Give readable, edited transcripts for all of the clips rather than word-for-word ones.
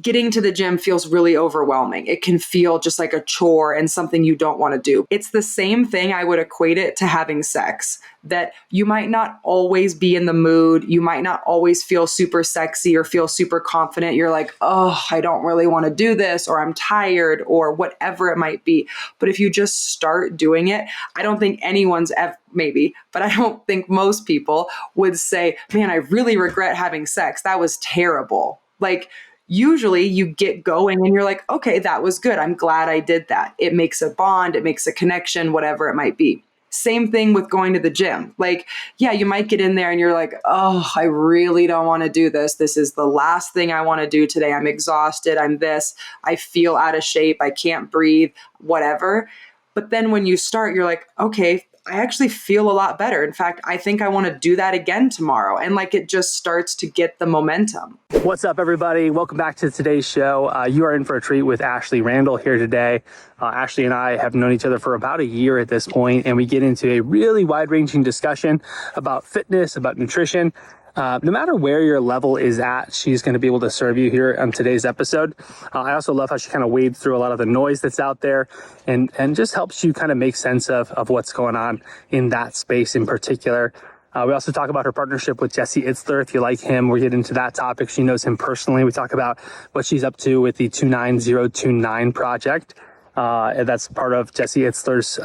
getting to the gym feels really overwhelming. It can feel just like a chore and something you don't want to do. It's the same thing. I would equate it to having sex, that you might not always be in the mood. You might not always feel super sexy or feel super confident. You're like, oh, I don't really want to do this, or I'm tired, or whatever it might be. But if you just start doing it, I don't think anyone's ever, maybe, but I don't think most people would say, man, I really regret having sex. That was terrible. Like, usually you get going and you're like, okay, that was good. I'm glad I did that. It makes a bond, it makes a connection, whatever it might be. Same thing with going to the gym. Like, yeah, you might get in there and you're like, oh, I really don't want to do this. This is the last thing I want to do today. I'm exhausted. I'm this. I feel out of shape. I can't breathe, whatever. But then when you start, you're like, okay, I actually feel a lot better. In fact, I think I want to do that again tomorrow. And like, it just starts to get the momentum. What's up, everybody? Welcome back to today's show. You are in for a treat with Ashley Randall here today. Ashley and I have known each other for about a year at this point, and we get into a really wide-ranging discussion about fitness, about nutrition. No matter where your level is at, she's going to be able to serve you here on today's episode. I also love how she kind of wades through a lot of the noise that's out there and just helps you kind of make sense of what's going on in that space in particular. We also talk about her partnership with Jesse Itzler. If you like him, we get into that topic. She knows him personally. We talk about what she's up to with the 29029 project. That's part of Jesse Itzler's,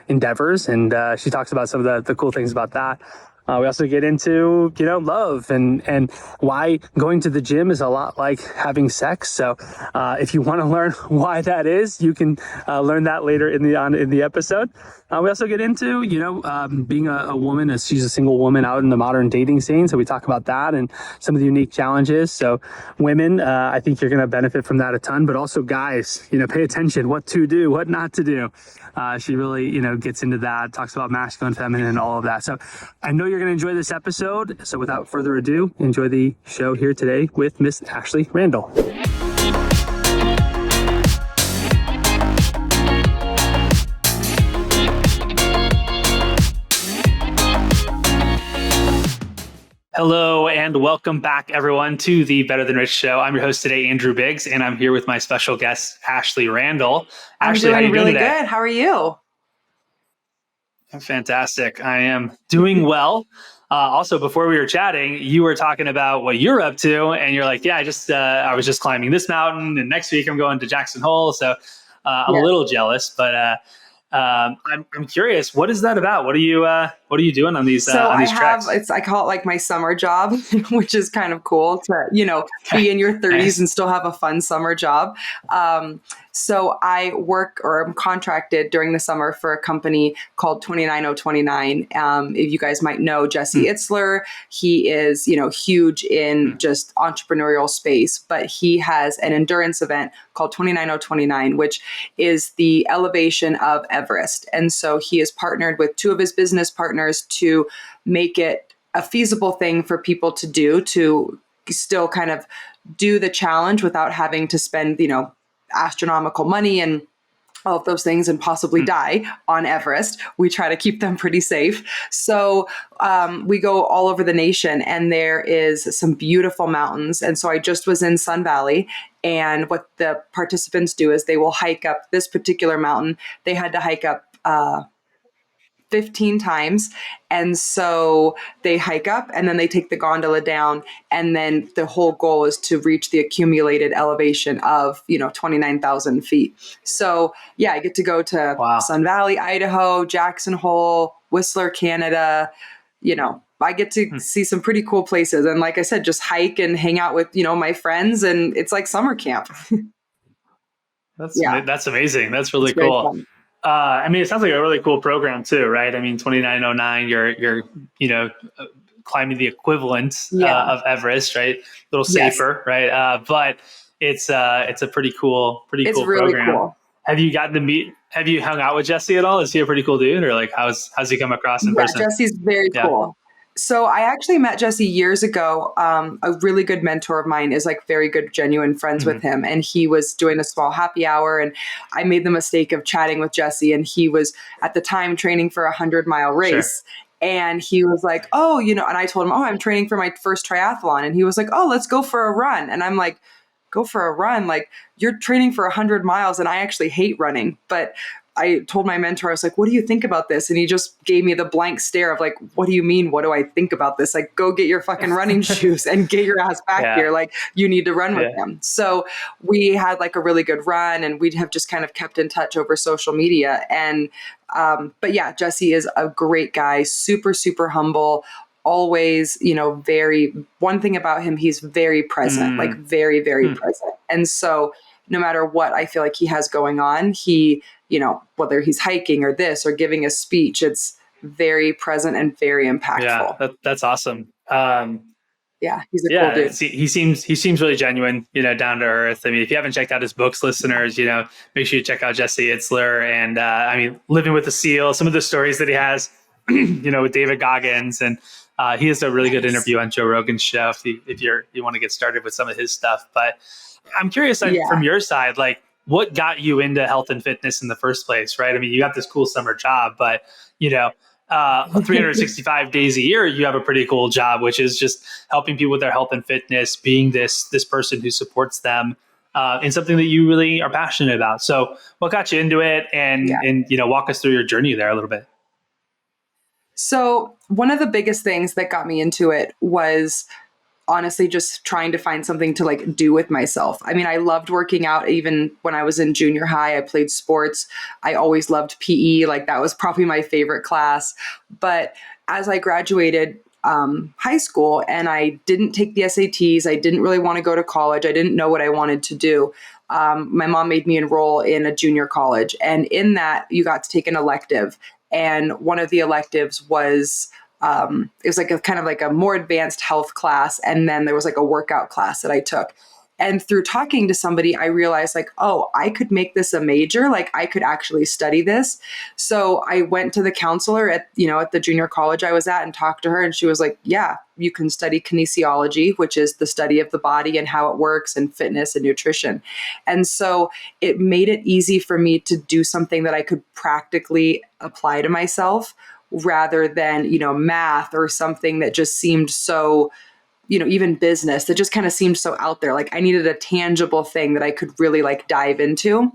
endeavors. And she talks about some of the cool things about that. We also get into, love and why going to the gym is a lot like having sex. So if you want to learn why that is, you can learn that later in the episode. We also get into, being a woman, as she's a single woman out in the modern dating scene. So we talk about that and some of the unique challenges. So women, I think you're going to benefit from that a ton, but also guys, pay attention, what to do, what not to do. She really, gets into that, talks about masculine, feminine, and all of that. So I know you're going to enjoy this episode. So without further ado, enjoy the show here today with Miss Ashley Randall. Hello and welcome back, everyone, to the Better Than Rich show. I'm your host today, Andrew Biggs, and I'm here with my special guest, Ashley Randall. Ashley, how are you doing today? Good. How are you? I'm fantastic. I am doing well. Also, before we were chatting, you were talking about what you're up to, and you're like, "Yeah, I was just climbing this mountain, and next week I'm going to Jackson Hole." So I'm a little jealous, but I'm curious. What is that about? What are you doing on these treks? I call it like my summer job, which is kind of cool to be in your 30s nice. And still have a fun summer job. So I work, or I'm contracted during the summer for a company called 29029. If you guys might know Jesse Itzler, he is, huge in just entrepreneurial space, but he has an endurance event called 29029, which is the elevation of Everest. And so he is partnered with two of his business partners to make it a feasible thing for people to do, to still kind of do the challenge without having to spend, astronomical money and all of those things and possibly die on Everest. We try to keep them pretty safe. So we go all over the nation, and there is some beautiful mountains. And so I just was in Sun Valley, and what the participants do is they will hike up this particular mountain. They had to hike up 15 times. And so they hike up and then they take the gondola down. And then the whole goal is to reach the accumulated elevation of, 29,000 feet. So yeah, I get to go to Sun Valley, Idaho, Jackson Hole, Whistler, Canada. I get to see some pretty cool places. And like I said, just hike and hang out with, my friends. And it's like summer camp. That's amazing. That's really cool. It sounds like a really cool program too, right? I mean, 29029, you're climbing the equivalent of Everest, right? A little safer, right? But it's a pretty cool really program. Cool. Have you hung out with Jesse at all? Is he a pretty cool dude, or like how's he come across in person? Jesse's very cool. So I actually met Jesse years ago. A really good mentor of mine is like very good, genuine friends with him. And he was doing a small happy hour, and I made the mistake of chatting with Jesse, and he was at the time training for a 100-mile race. Sure. And he was like, and I told him, I'm training for my first triathlon. And he was like, let's go for a run. And I'm like, go for a run. Like, you're training for 100 miles and I actually hate running. But I told my mentor, I was like, what do you think about this? And he just gave me the blank stare of like, what do you mean? What do I think about this? Like, go get your fucking running shoes and get your ass back Yeah. here. Like, you need to run with Yeah. him. So we had like a really good run, and we'd have just kind of kept in touch over social media. And, but yeah, Jesse is a great guy, super, super humble, always, one thing about him, he's very present, like very, very present. And so no matter what I feel like he has going on, he, whether he's hiking or this or giving a speech, it's very present and very impactful. Yeah, that's awesome. Yeah, he's a cool dude. He seems really genuine, down to earth. I mean, if you haven't checked out his books, listeners, make sure you check out Jesse Itzler. And Living with a Seal, some of the stories that he has, with David Goggins, and he has a really good interview on Joe Rogan's show if you want to get started with some of his stuff. But I'm curious from your side, like, what got you into health and fitness in the first place, right? I mean, you got this cool summer job, but 365 days a year, you have a pretty cool job, which is just helping people with their health and fitness, being this person who supports them in something that you really are passionate about. So what got you into it, and walk us through your journey there a little bit. So one of the biggest things that got me into it was honestly just trying to find something to like do with myself. I mean, I loved working out. Even when I was in junior high, I played sports. I always loved PE. Like, that was probably my favorite class. But as I graduated high school and I didn't take the SATs, I didn't really want to go to college. I didn't know what I wanted to do. My mom made me enroll in a junior college. And in that, you got to take an elective. And one of the electives was it was like a kind of like a more advanced health class. And then there was like a workout class that I took. And through talking to somebody, I realized like, oh, I could make this a major. Like, I could actually study this. So I went to the counselor at the junior college I was at and talked to her. And she was like, yeah, you can study kinesiology, which is the study of the body and how it works, and fitness and nutrition. And so it made it easy for me to do something that I could practically apply to myself, rather than, math or something that just seemed so, even business that just kind of seemed so out there. Like, I needed a tangible thing that I could really like dive into.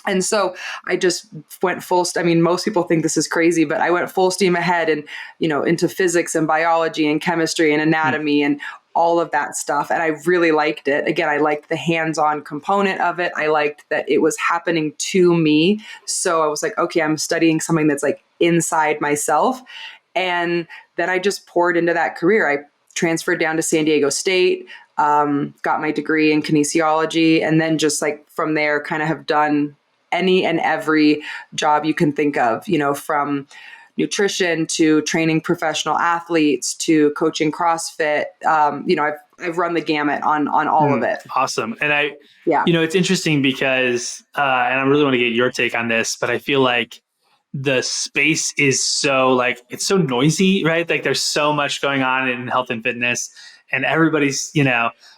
And so I just went most people think this is crazy, but I went full steam ahead and, into physics and biology and chemistry and anatomy and all of that stuff. And I really liked it. Again, I liked the hands-on component of it. I liked that it was happening to me. So I was like, okay, I'm studying something that's like inside myself. And then I just poured into that career. I transferred down to San Diego State, got my degree in kinesiology, and then just like from there kind of have done any and every job you can think of, from nutrition to training professional athletes to coaching CrossFit. I've run the gamut on all of it. Awesome. And it's interesting because, and I really want to get your take on this, but I feel like the space is so it's so noisy, right? Like, there's so much going on in health and fitness, and everybody's,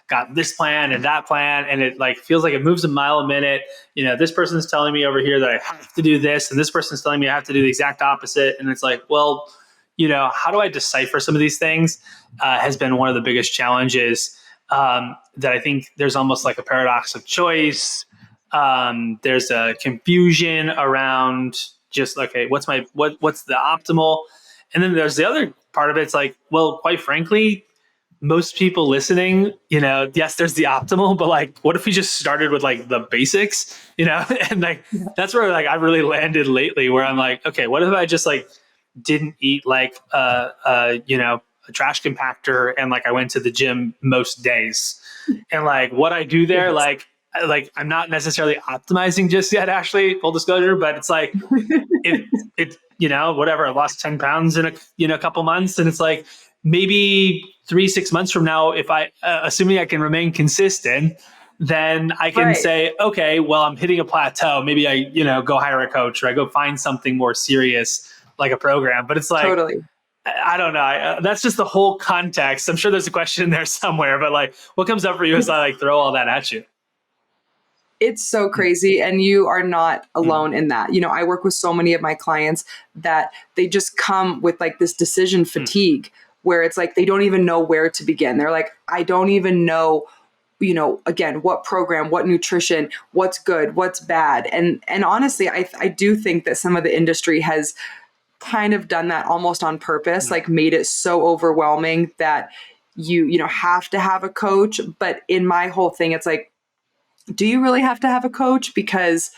got this plan and that plan. And it like feels like it moves a mile a minute. This person's telling me over here that I have to do this, and this person's telling me I have to do the exact opposite. And it's like, well, how do I decipher some of these things has been one of the biggest challenges that I think there's almost like a paradox of choice. There's a confusion around just, okay, what's the optimal? And then there's the other part of it. It's like, well, quite frankly, most people listening, yes, there's the optimal, but like, what if we just started with like the basics, and like, that's where like I really landed lately, where I'm like, okay, what if I just like didn't eat like, a trash compactor, and like I went to the gym most days, and like what I do there, like I'm not necessarily optimizing just yet, Ashley, full disclosure, but it's like, it whatever, I lost 10 pounds in a couple months. And it's like, maybe 3-6 months from now, if I, assuming I can remain consistent, then I can say, okay, well, I'm hitting a plateau. Maybe I, go hire a coach, or I go find something more serious, like a program. But it's like, totally. I don't know. That's just the whole context. I'm sure there's a question in there somewhere, but like, what comes up for you as I like throw all that at you? It's so crazy. And you are not alone in that. I work with so many of my clients that they just come with like this decision fatigue where it's like, they don't even know where to begin. They're like, I don't even know again, what program, what nutrition, what's good, what's bad. And honestly, I do think that some of the industry has kind of done that almost on purpose, like made it so overwhelming that you have to have a coach. But in my whole thing, it's like, do you really have to have a coach? Because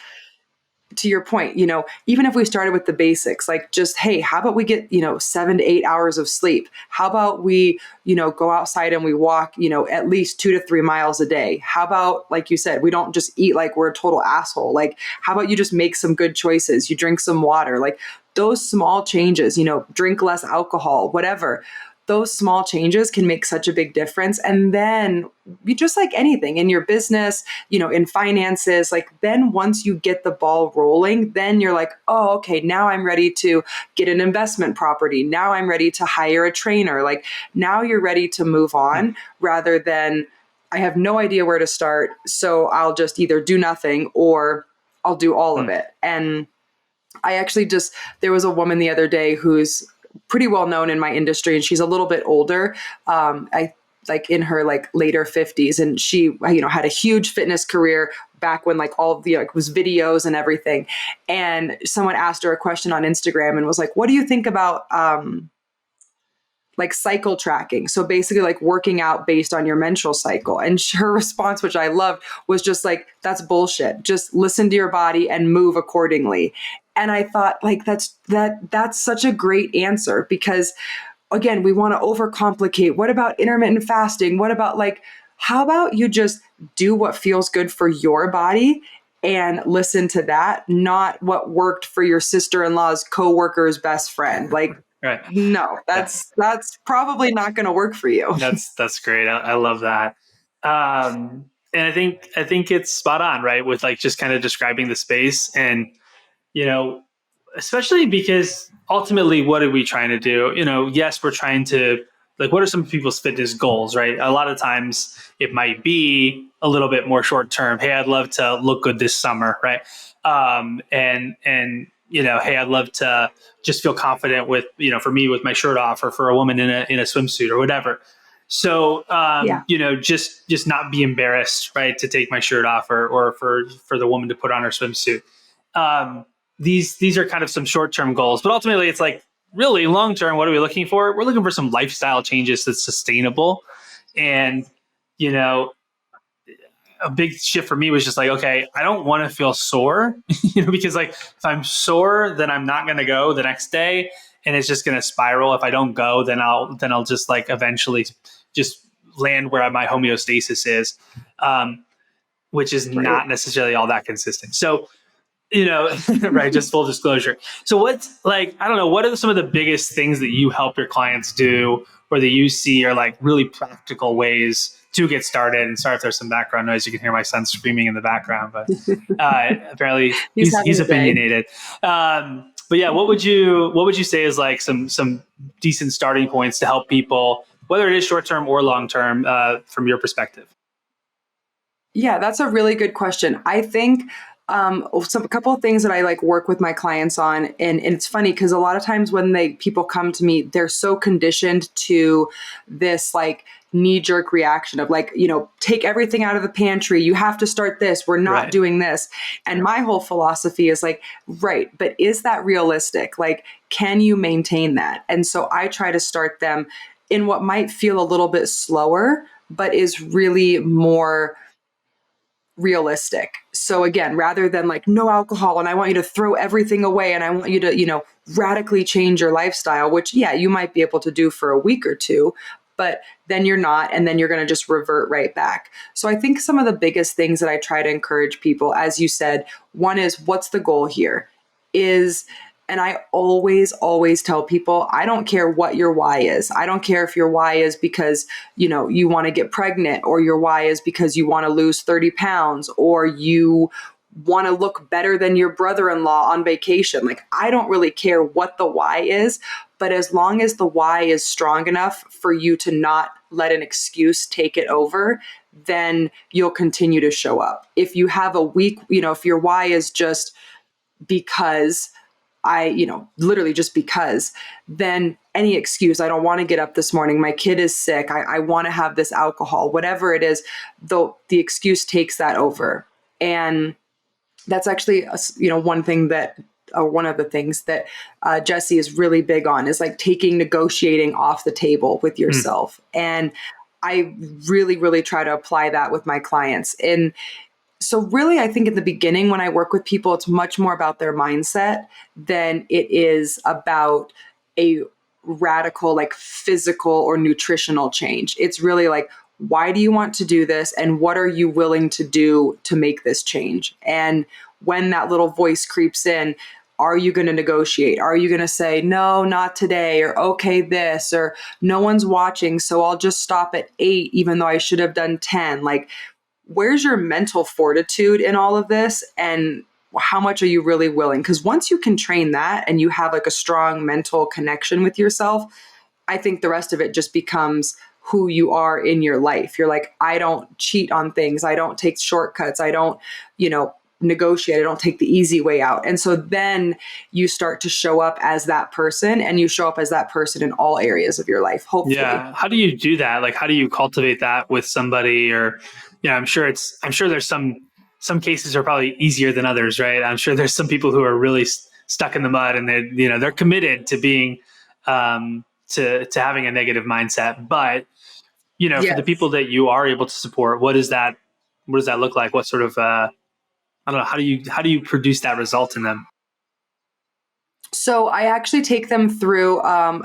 to your point, even if we started with the basics, like just, hey, how about we get, 7 to 8 hours of sleep? How about we, go outside and we walk, at least 2 to 3 miles a day? How about, like you said, we don't just eat like we're a total asshole. Like, how about you just make some good choices? You drink some water, like those small changes, drink less alcohol, whatever. Those small changes can make such a big difference. And then you just like anything in your business, in finances, like then once you get the ball rolling, then you're like, oh, okay, now I'm ready to get an investment property. Now I'm ready to hire a trainer. Like now you're ready to move on rather than I have no idea where to start. So I'll just either do nothing or I'll do all of it. And I actually there was a woman the other day who's pretty well known in my industry, and she's a little bit older. I like in her like later 50s, and she, had a huge fitness career back when like all of the was videos and everything. And someone asked her a question on Instagram and was like, what do you think about like cycle tracking? So basically like working out based on your menstrual cycle. And her response, which I loved, was just like, that's bullshit. Just listen to your body and move accordingly. And I thought like, that's such a great answer, because again, we want to overcomplicate. What about intermittent fasting? What about like, how about you just do what feels good for your body and listen to that, not what worked for your sister-in-law's coworker's best friend. Like, Right. no, that's probably not going to work for you. That's great. I love that. And I think it's spot on, right? With like just kind of describing the space, and especially because ultimately, what are we trying to do? Yes, we're trying to like, what are some people's fitness goals, right? A lot of times it might be a little bit more short term. Hey, I'd love to look good this summer, right? And hey, I'd love to just feel confident with, for me with my shirt off, or for a woman in a swimsuit or whatever. So, just not be embarrassed, right, to take my shirt off, or for the woman to put on her swimsuit. These are kind of some short-term goals, but ultimately it's like really long-term. What are we looking for? We're looking for some lifestyle changes that's sustainable. And, a big shift for me was just like, okay, I don't want to feel sore, because like if I'm sore, then I'm not going to go the next day, and it's just going to spiral. If I don't go, then I'll just like eventually just land where my homeostasis is, which is not necessarily all that consistent. So, right, just full disclosure. So what's like, I don't know, what are some of the biggest things that you help your clients do, or that you see are like really practical ways to get started? And sorry if there's some background noise. You can hear my son screaming in the background, but apparently he's opinionated. But yeah, what would you say is like some decent starting points to help people, whether it is short-term or long-term, from your perspective? Yeah, that's a really good question. I think a couple of things that I like work with my clients on, and it's funny because a lot of times when people come to me, they're so conditioned to this like knee-jerk reaction of like, take everything out of the pantry. You have to start this. We're not doing this. And my whole philosophy is like, right, but is that realistic? Like, can you maintain that? And so I try to start them in what might feel a little bit slower, but is really more realistic. So again, rather than like no alcohol and I want you to throw everything away and I want you to, radically change your lifestyle, which you might be able to do for a week or two, but then you're not, and then you're going to just revert right back. So I think some of the biggest things that I try to encourage people, as you said, one is, what's the goal here? And I always tell people, I don't care what your why is. I don't care if your why is because, you want to get pregnant, or your why is because you want to lose 30 pounds, or you want to look better than your brother-in-law on vacation. Like, I don't really care what the why is, but as long as the why is strong enough for you to not let an excuse take it over, then you'll continue to show up. If you have a weak, if your why is just because literally just because, then any excuse. I don't want to get up this morning. My kid is sick. I want to have this alcohol, whatever it is, though the excuse takes that over. And that's actually, one thing that, one of the things that Jesse is really big on is like taking negotiating off the table with yourself. And I really, really try to apply that with my clients. And so really, I think in the beginning, when I work with people, it's much more about their mindset than it is about a radical, like physical or nutritional change. It's really like, why do you want to do this? And what are you willing to do to make this change? And when that little voice creeps in, are you going to negotiate? Are you going to say, no, not today, or okay, this, or no one's watching, so I'll just stop at 8, even though I should have done 10? Like, where's your mental fortitude in all of this? And how much are you really willing? Because once you can train that and you have like a strong mental connection with yourself, I think the rest of it just becomes who you are in your life. You're like, I don't cheat on things. I don't take shortcuts. I don't, negotiate. I don't take the easy way out. And so then you start to show up as that person, and you show up as that person in all areas of your life, hopefully. Yeah. How do you do that? Like, how do you cultivate that with somebody? Or, I'm sure there's some cases are probably easier than others, right? I'm sure there's some people who are really stuck in the mud, and they're committed to being, to having a negative mindset. But, Yes. For the people that you are able to support, what does that look like? What sort of, I don't know, how do you produce that result in them? So I actually take them through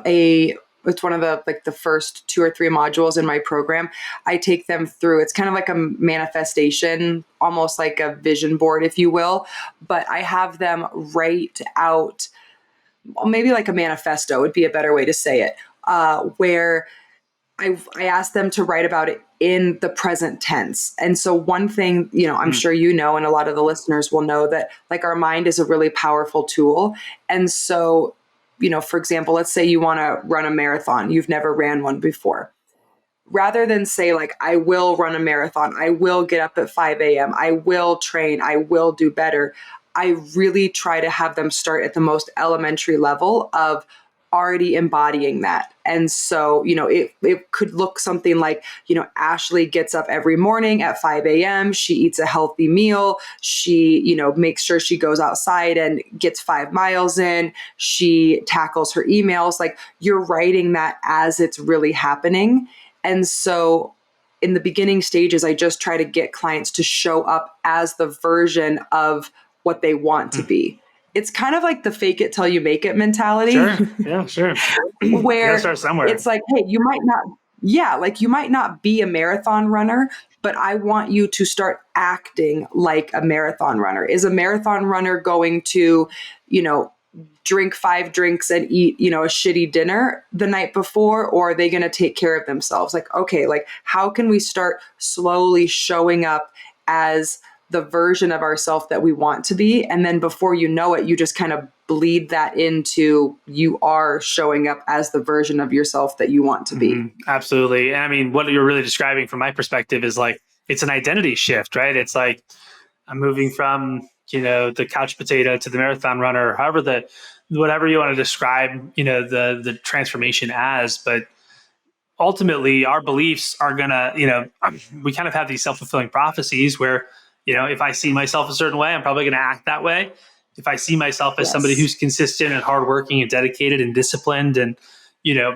it's one of the first 2 or 3 modules in my program. I take them through, it's kind of like a manifestation, almost like a vision board, if you will, but I have them write out, maybe like a manifesto would be a better way to say it, where I asked them to write about it in the present tense. And so one thing, I'm sure and a lot of the listeners will know that like our mind is a really powerful tool. And so, for example, let's say you want to run a marathon. You've never ran one before. Rather than say like, I will run a marathon, I will get up at 5 a.m., I will train, I will do better, I really try to have them start at the most elementary level of already embodying that. And so, it could look something like, Ashley gets up every morning at 5 a.m. She eats a healthy meal. She, makes sure she goes outside and gets 5 miles in. She tackles her emails. Like, you're writing that as it's really happening. And so in the beginning stages, I just try to get clients to show up as the version of what they want to be. It's kind of like the fake it till you make it mentality. Sure. Yeah, sure. Where start somewhere. It's like, hey, you might not be a marathon runner, but I want you to start acting like a marathon runner. Is a marathon runner going to, drink 5 drinks and eat, a shitty dinner the night before, or are they going to take care of themselves? Like, okay, like how can we start slowly showing up as the version of ourselves that we want to be? And then before you know it, you just kind of bleed that into, you are showing up as the version of yourself that you want to be. Mm-hmm. Absolutely. And I mean, what you're really describing from my perspective is like, it's an identity shift, right? It's like, I'm moving from, the couch potato to the marathon runner, whatever you want to describe, the transformation as. But ultimately our beliefs are gonna, we kind of have these self-fulfilling prophecies where, if I see myself a certain way, I'm probably going to act that way. If I see myself as somebody who's consistent and hardworking and dedicated and disciplined and,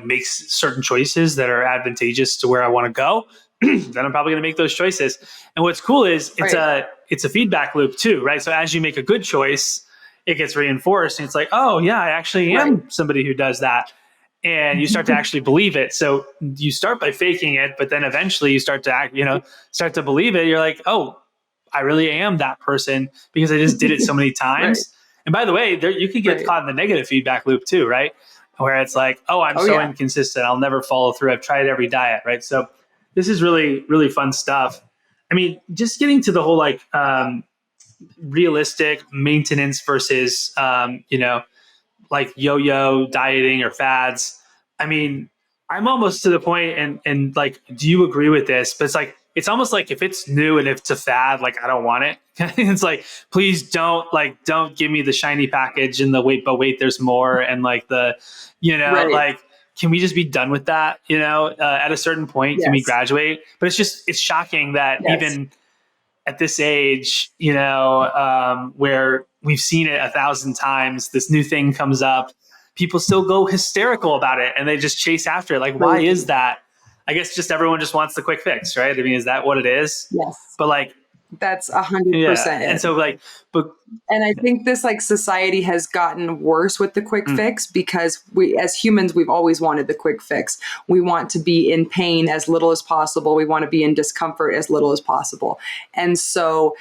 makes certain choices that are advantageous to where I want to go, then I'm probably going to make those choices. And what's cool is it's a feedback loop too, right? So as you make a good choice, it gets reinforced and it's like, oh yeah, I actually am somebody who does that. And you start to actually believe it. So you start by faking it, but then eventually you start to act, start to believe it. You're like, oh, I really am that person because I just did it so many times. And by the way, you could get caught in the negative feedback loop too, right? Where it's like, oh, I'm inconsistent. I'll never follow through. I've tried every diet, right? So this is really, really fun stuff. I mean, just getting to the whole like realistic maintenance versus, like yo-yo dieting or fads. I mean, I'm almost to the point and like, do you agree with this? But it's like, it's almost like if it's new and if it's a fad, like I don't want it. It's like, please don't give me the shiny package and the wait, but wait, there's more. And like the, like can we just be done with that? At a certain point, can we Yes. graduate? But it's shocking that Yes. even at this age, where we've seen it 1,000 times, this new thing comes up, people still go hysterical about it and they just chase after it. Like, why is Crazy. that? I guess just everyone just wants the quick fix, right? I mean, is that what it is? Yes. But like, That's yeah. 100% And it. so like, but And I think this like society has gotten worse with the quick mm, fix because we, as humans, we've always wanted the quick fix. We want to be in pain as little as possible. We want to be in discomfort as little as possible. And so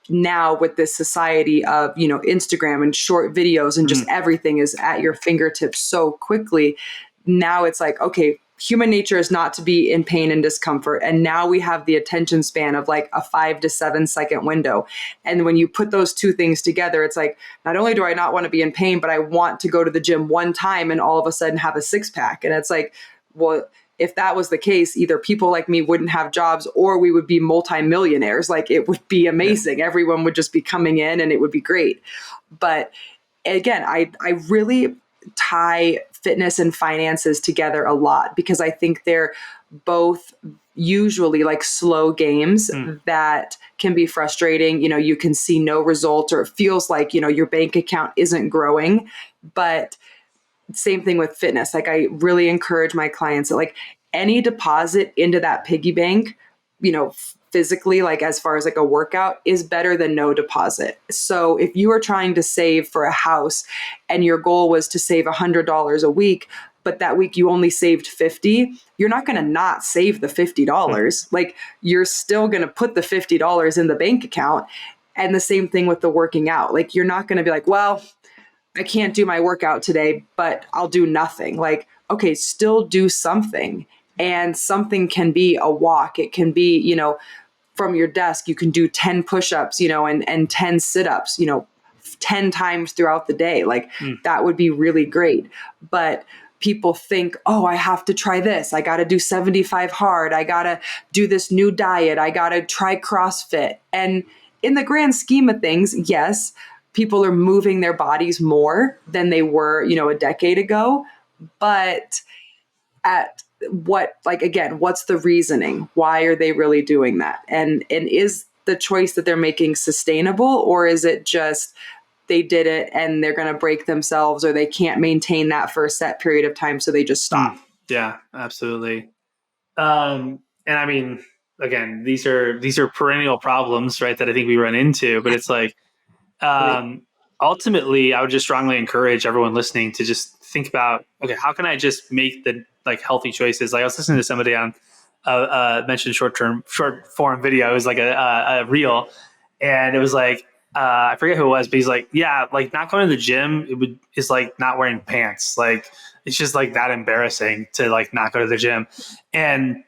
now with this society of, Instagram and short videos and just mm, everything is at your fingertips so quickly, now it's like, okay, human nature is not to be in pain and discomfort. And now we have the attention span of like a 5 to 7 second window. And when you put those two things together, it's like, not only do I not want to be in pain, but I want to go to the gym one time and all of a sudden have a 6 pack. And it's like, well, if that was the case, either people like me wouldn't have jobs or we would be multimillionaires. Like it would be yeah. amazing. Everyone would just be coming in and it would be great. But again, I really tie fitness and finances together a lot because I think they're both usually like slow games Mm, that can be frustrating. You can see no results or it feels like, your bank account isn't growing. But same thing with fitness. Like I really encourage my clients that like any deposit into that piggy bank, physically, like as far as like a workout is better than no deposit. So if you are trying to save for a house and your goal was to save $100 a week, but that week you only saved 50, you're not going to not save the mm, $50. Like you're still going to put the $50 in the bank account. And the same thing with the working out. Like you're not going to be like, well, I can't do my workout today, but I'll do nothing. Like, okay, still do something. And something can be a walk. It can be, from your desk, you can do 10 push-ups, and 10 sit-ups, 10 times throughout the day. Like mm, that would be really great. But people think, oh, I have to try this. I got to do 75 hard. I got to do this new diet. I got to try CrossFit. And in the grand scheme of things, yes, people are moving their bodies more than they were, a decade ago. But at what, like, again, what's the reasoning? Why are they really doing that? And is the choice that they're making sustainable, or is it just they did it and they're going to break themselves, or they can't maintain that for a set period of time, so they just mm. stop? Yeah, absolutely. And I mean, again, these are perennial problems, right? That I think we run into, but it's like, Right. um, ultimately, I would just strongly encourage everyone listening to just think about, okay, how can I just make the like healthy choices? Like I was listening to somebody on mentioned short form video. It was like a reel, and it was like I forget who it was, but he's like, yeah, like not going to the gym is like not wearing pants. Like it's just like that embarrassing to like not go to the gym, and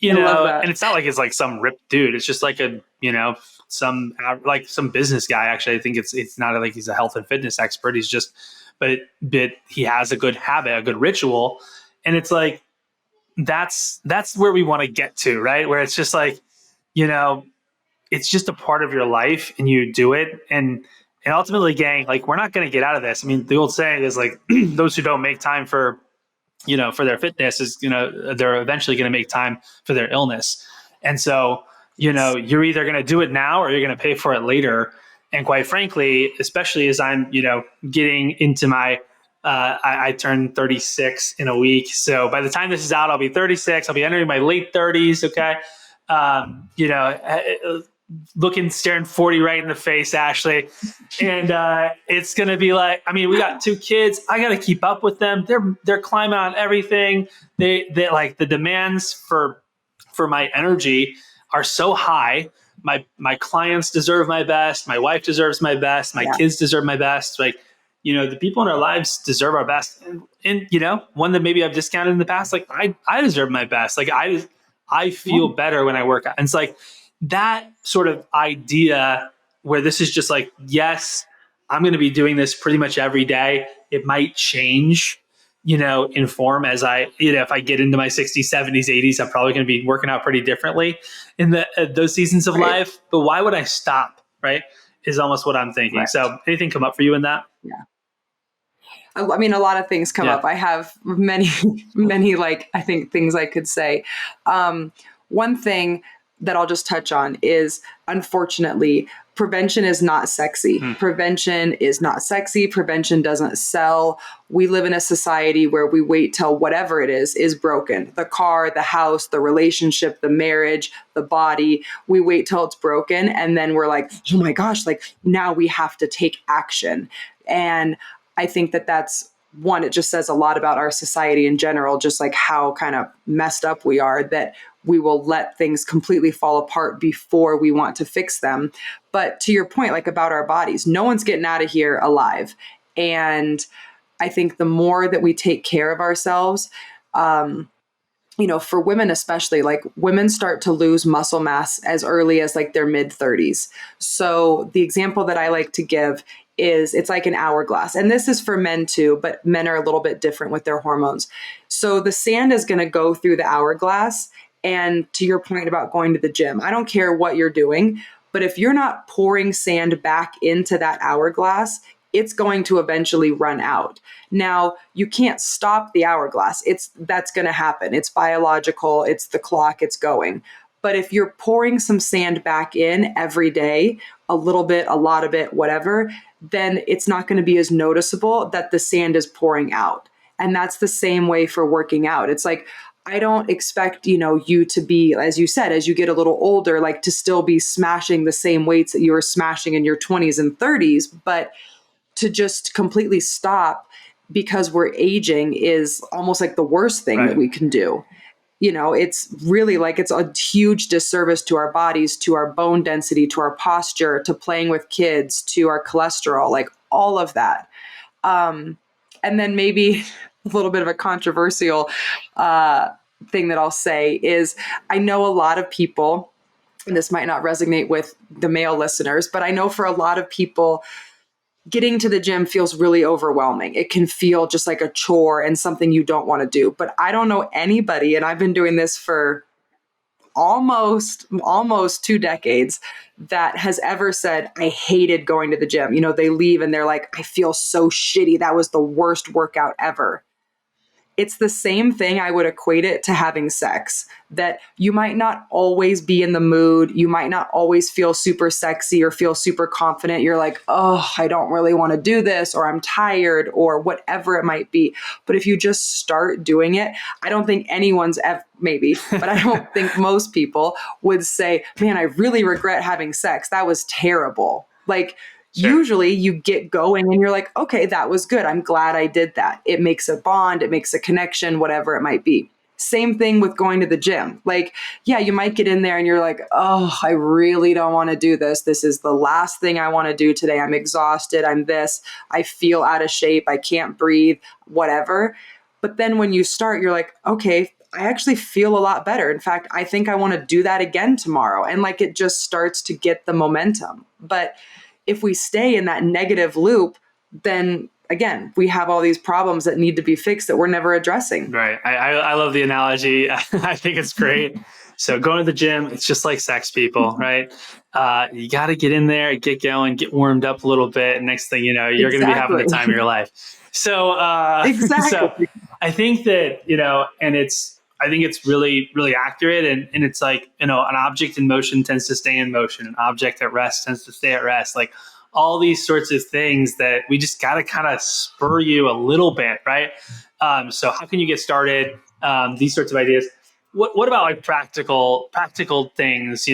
I love that. and it's not like it's like some ripped dude. It's just like some business guy. Actually, I think it's not like he's a health and fitness expert. He's just, but he has a good habit, a good ritual, and it's like that's where we want to get to, right? Where it's just like, you know, it's just a part of your life, and you do it, and ultimately, gang, like we're not going to get out of this. I mean, the old saying is like, those who don't make time for for their fitness is, they're eventually going to make time for their illness. And so, Yes. you're either going to do it now or you're going to pay for it later. And quite frankly, especially as I'm, getting into my, I turned 36 in a week. So by the time this is out, I'll be 36. I'll be entering my late 30s. Okay. Staring 40 right in the face, Ashley. And it's going to be like, I mean, we got 2 kids. I got to keep up with them. They're climbing on everything. They like the demands for my energy are so high. My clients deserve my best. My wife deserves my best. My Yeah. kids deserve my best. Like, the people in our lives deserve our best. And one that maybe I've discounted in the past, like I deserve my best. Like I feel Yeah. better when I work out. And it's like that sort of idea where this is just like, yes, I'm going to be doing this pretty much every day. It might change, in form as if I get into my 60s, 70s, 80s, I'm probably going to be working out pretty differently in those seasons of Right. life. But why would I stop? Right. Is almost what I'm thinking. Right. So anything come up for you in that? Yeah. I mean, a lot of things come Yeah. up. I have many, many, like, I think things I could say. One thing that I'll just touch on is, unfortunately, prevention is not sexy. Prevention is not sexy. Prevention doesn't sell. We live in a society where we wait till whatever it is broken. The car, the house, the relationship, the marriage, the body. We wait till it's broken. And then we're like, oh my gosh, like now we have to take action. And I think that that's one, it just says a lot about our society in general, just like how kind of messed up we are, that we will let things completely fall apart before we want to fix them. But to your point, like about our bodies, no one's getting out of here alive. And I think the more that we take care of ourselves, for women especially, like women start to lose muscle mass as early as like their mid 30s. So the example that I like to give is it's like an hourglass. And this is for men too, but men are a little bit different with their hormones. So the sand is going to go through the hourglass. And to your point about going to the gym, I don't care what you're doing, but if you're not pouring sand back into that hourglass, it's going to eventually run out. Now, you can't stop the hourglass. That's going to happen. It's biological. It's the clock. It's going. But if you're pouring some sand back in every day, a little bit, a lot of it, whatever, then it's not going to be as noticeable that the sand is pouring out. And that's the same way for working out. It's like, I don't expect, you to be, as you said, as you get a little older, like to still be smashing the same weights that you were smashing in your 20s and 30s, but to just completely stop because we're aging is almost like the worst thing that we can do. It's really like it's a huge disservice to our bodies, to our bone density, to our posture, to playing with kids, to our cholesterol, like all of that. And then maybe a little bit of a controversial thing that I'll say is I know a lot of people, and this might not resonate with the male listeners, but I know for a lot of people, getting to the gym feels really overwhelming. It can feel just like a chore and something you don't want to do. But I don't know anybody, and I've been doing this for almost 2 decades, that has ever said, I hated going to the gym. They leave and they're like, I feel so shitty. That was the worst workout ever. It's the same thing. I would equate it to having sex, that you might not always be in the mood. You might not always feel super sexy or feel super confident. You're like, oh, I don't really want to do this, or I'm tired, or whatever it might be. But if you just start doing it, I don't think anyone's maybe, but I don't think most people would say, man, I really regret having sex. That was terrible. Like, sure. Usually you get going and you're like, okay, that was good. I'm glad I did that. It makes a bond, it makes a connection, whatever it might be. Same thing with going to the gym. Like, yeah, you might get in there and you're like, oh, I really don't want to do this. This is the last thing I want to do today. I'm exhausted. I feel out of shape. I can't breathe, whatever. But then when you start, you're like, okay, I actually feel a lot better. In fact, I think I want to do that again tomorrow. And like, it just starts to get the momentum. But if we stay in that negative loop, then again, we have all these problems that need to be fixed that we're never addressing. Right. I love the analogy. I think it's great. So going to the gym, it's just like sex, people, right? You got to get in there, get going, get warmed up a little bit. And next thing you know, you're going to be having the time of your life. So, exactly. So I think that, I think it's really, really accurate. And it's like, an object in motion tends to stay in motion. An object at rest tends to stay at rest. Like all these sorts of things that we just got to kind of spur you a little bit, right? So how can you get started? These sorts of ideas. What about like practical things,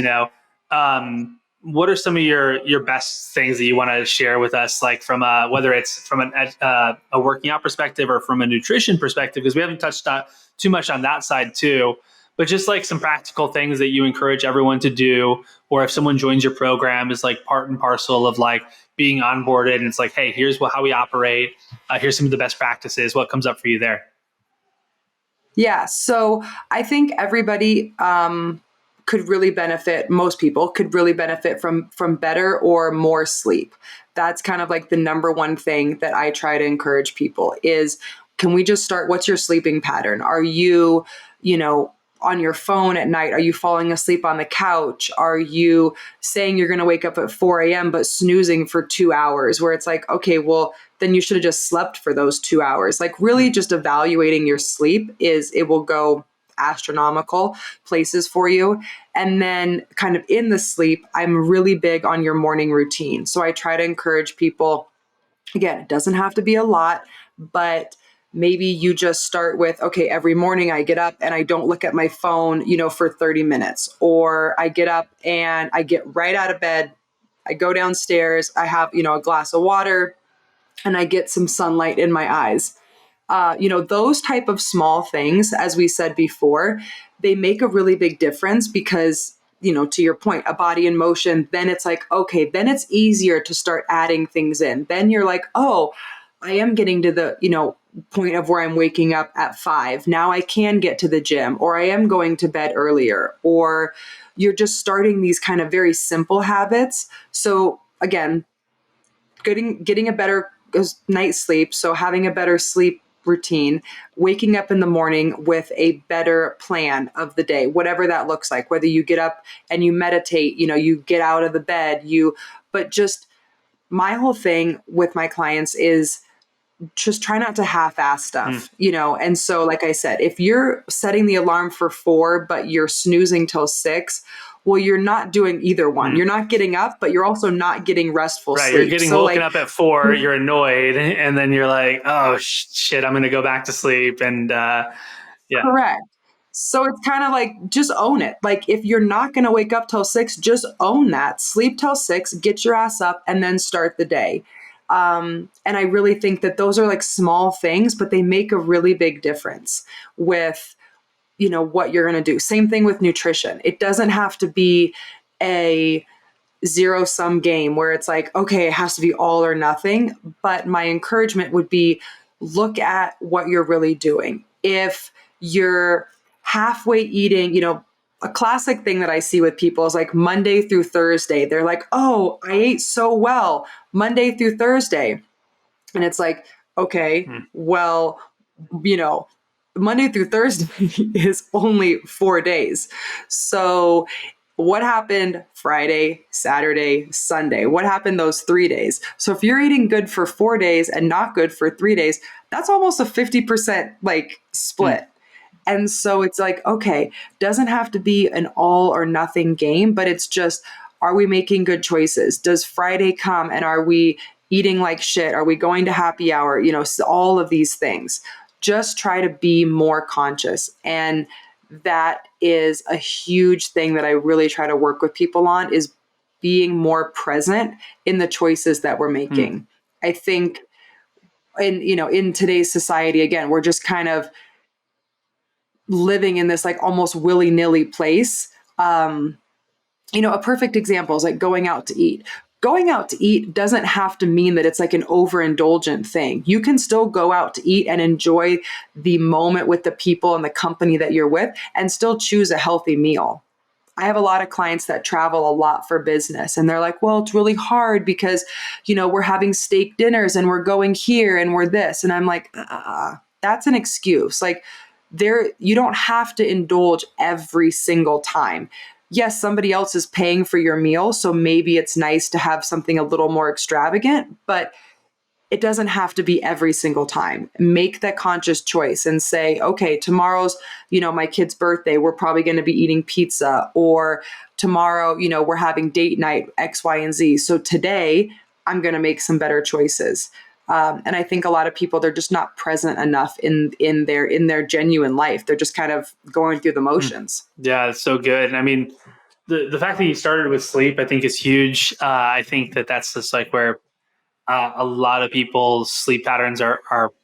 what are some of your best things that you want to share with us, like from whether it's from a working out perspective or from a nutrition perspective, because we haven't touched on too much on that side too, but just like some practical things that you encourage everyone to do, or if someone joins your program is like part and parcel of like being onboarded and it's like, hey, here's how we operate. Here's some of the best practices. What comes up for you there? Yeah. So I think everybody, could really benefit, most people could really benefit from better or more sleep. That's kind of like the number one thing that I try to encourage people is, can we just start? What's your sleeping pattern? Are you, on your phone at night? Are you falling asleep on the couch? Are you saying you're going to wake up at 4 a.m. but snoozing for 2 hours, where it's like, okay, well, then you should have just slept for those 2 hours. Like really just evaluating your sleep it will go astronomical places for you. And then kind of in the sleep, I'm really big on your morning routine. So I try to encourage people, again, it doesn't have to be a lot, but maybe you just start with, okay, every morning I get up and I don't look at my phone, for 30 minutes, or I get up and I get right out of bed. I go downstairs, I have, a glass of water, and I get some sunlight in my eyes. Those type of small things, as we said before, they make a really big difference because, to your point, a body in motion, then it's like, okay, then it's easier to start adding things in. Then you're like, oh, I am getting to the, point of where I'm waking up at 5. Now I can get to the gym, or I am going to bed earlier, or you're just starting these kind of very simple habits. So again, getting a better night's sleep. So having a better sleep routine, waking up in the morning with a better plan of the day, whatever that looks like, whether you get up and you meditate, you get out of the bed, but just my whole thing with my clients is just try not to half-ass stuff, And so, like I said, if you're setting the alarm for 4, but you're snoozing till 6, well, you're not doing either one. You're not getting up, but you're also not getting restful Right. sleep. You're getting woken up at 4, you're annoyed, and then you're like, oh shit, I'm going to go back to sleep. And yeah. Correct. So it's kind of like, just own it. Like if you're not going to wake up till 6, just own that. Sleep till 6, get your ass up, and then start the day. And I really think that those are like small things, but they make a really big difference with, what you're going to do. Same thing with nutrition. It doesn't have to be a zero-sum game where it's like, okay, it has to be all or nothing. But my encouragement would be, look at what you're really doing. If you're halfway eating, a classic thing that I see with people is like Monday through Thursday. They're like, oh, I ate so well Monday through Thursday. And it's like, okay, well, Monday through Thursday is only 4 days. So what happened Friday, Saturday, Sunday? What happened those 3 days? So if you're eating good for 4 days and not good for 3 days, that's almost a 50% like split. And so it's like, okay, doesn't have to be an all or nothing game, but it's just, are we making good choices? Does Friday come and are we eating like shit? Are we going to happy hour? All of these things. Just try to be more conscious. And that is a huge thing that I really try to work with people on, is being more present in the choices that we're making. I think in today's society, again, we're just kind of living in this like almost willy-nilly place. A perfect example is like going out to eat. Going out to eat doesn't have to mean that it's like an overindulgent thing. You can still go out to eat and enjoy the moment with the people and the company that you're with and still choose a healthy meal. I have a lot of clients that travel a lot for business, and they're like, well, it's really hard because, we're having steak dinners and we're going here and we're this. And I'm like, that's an excuse. Like you don't have to indulge every single time. Yes, somebody else is paying for your meal, so maybe it's nice to have something a little more extravagant, but it doesn't have to be every single time. Make that conscious choice and say, okay, tomorrow's, my kid's birthday, we're probably going to be eating pizza, or tomorrow, we're having date night, X, Y, and Z. So today I'm going to make some better choices. And I think a lot of people, they're just not present enough in their genuine life. They're just kind of going through the motions. Yeah, it's so good. And I mean, the fact that you started with sleep, I think is huge. I think that's just like where a lot of people's sleep patterns are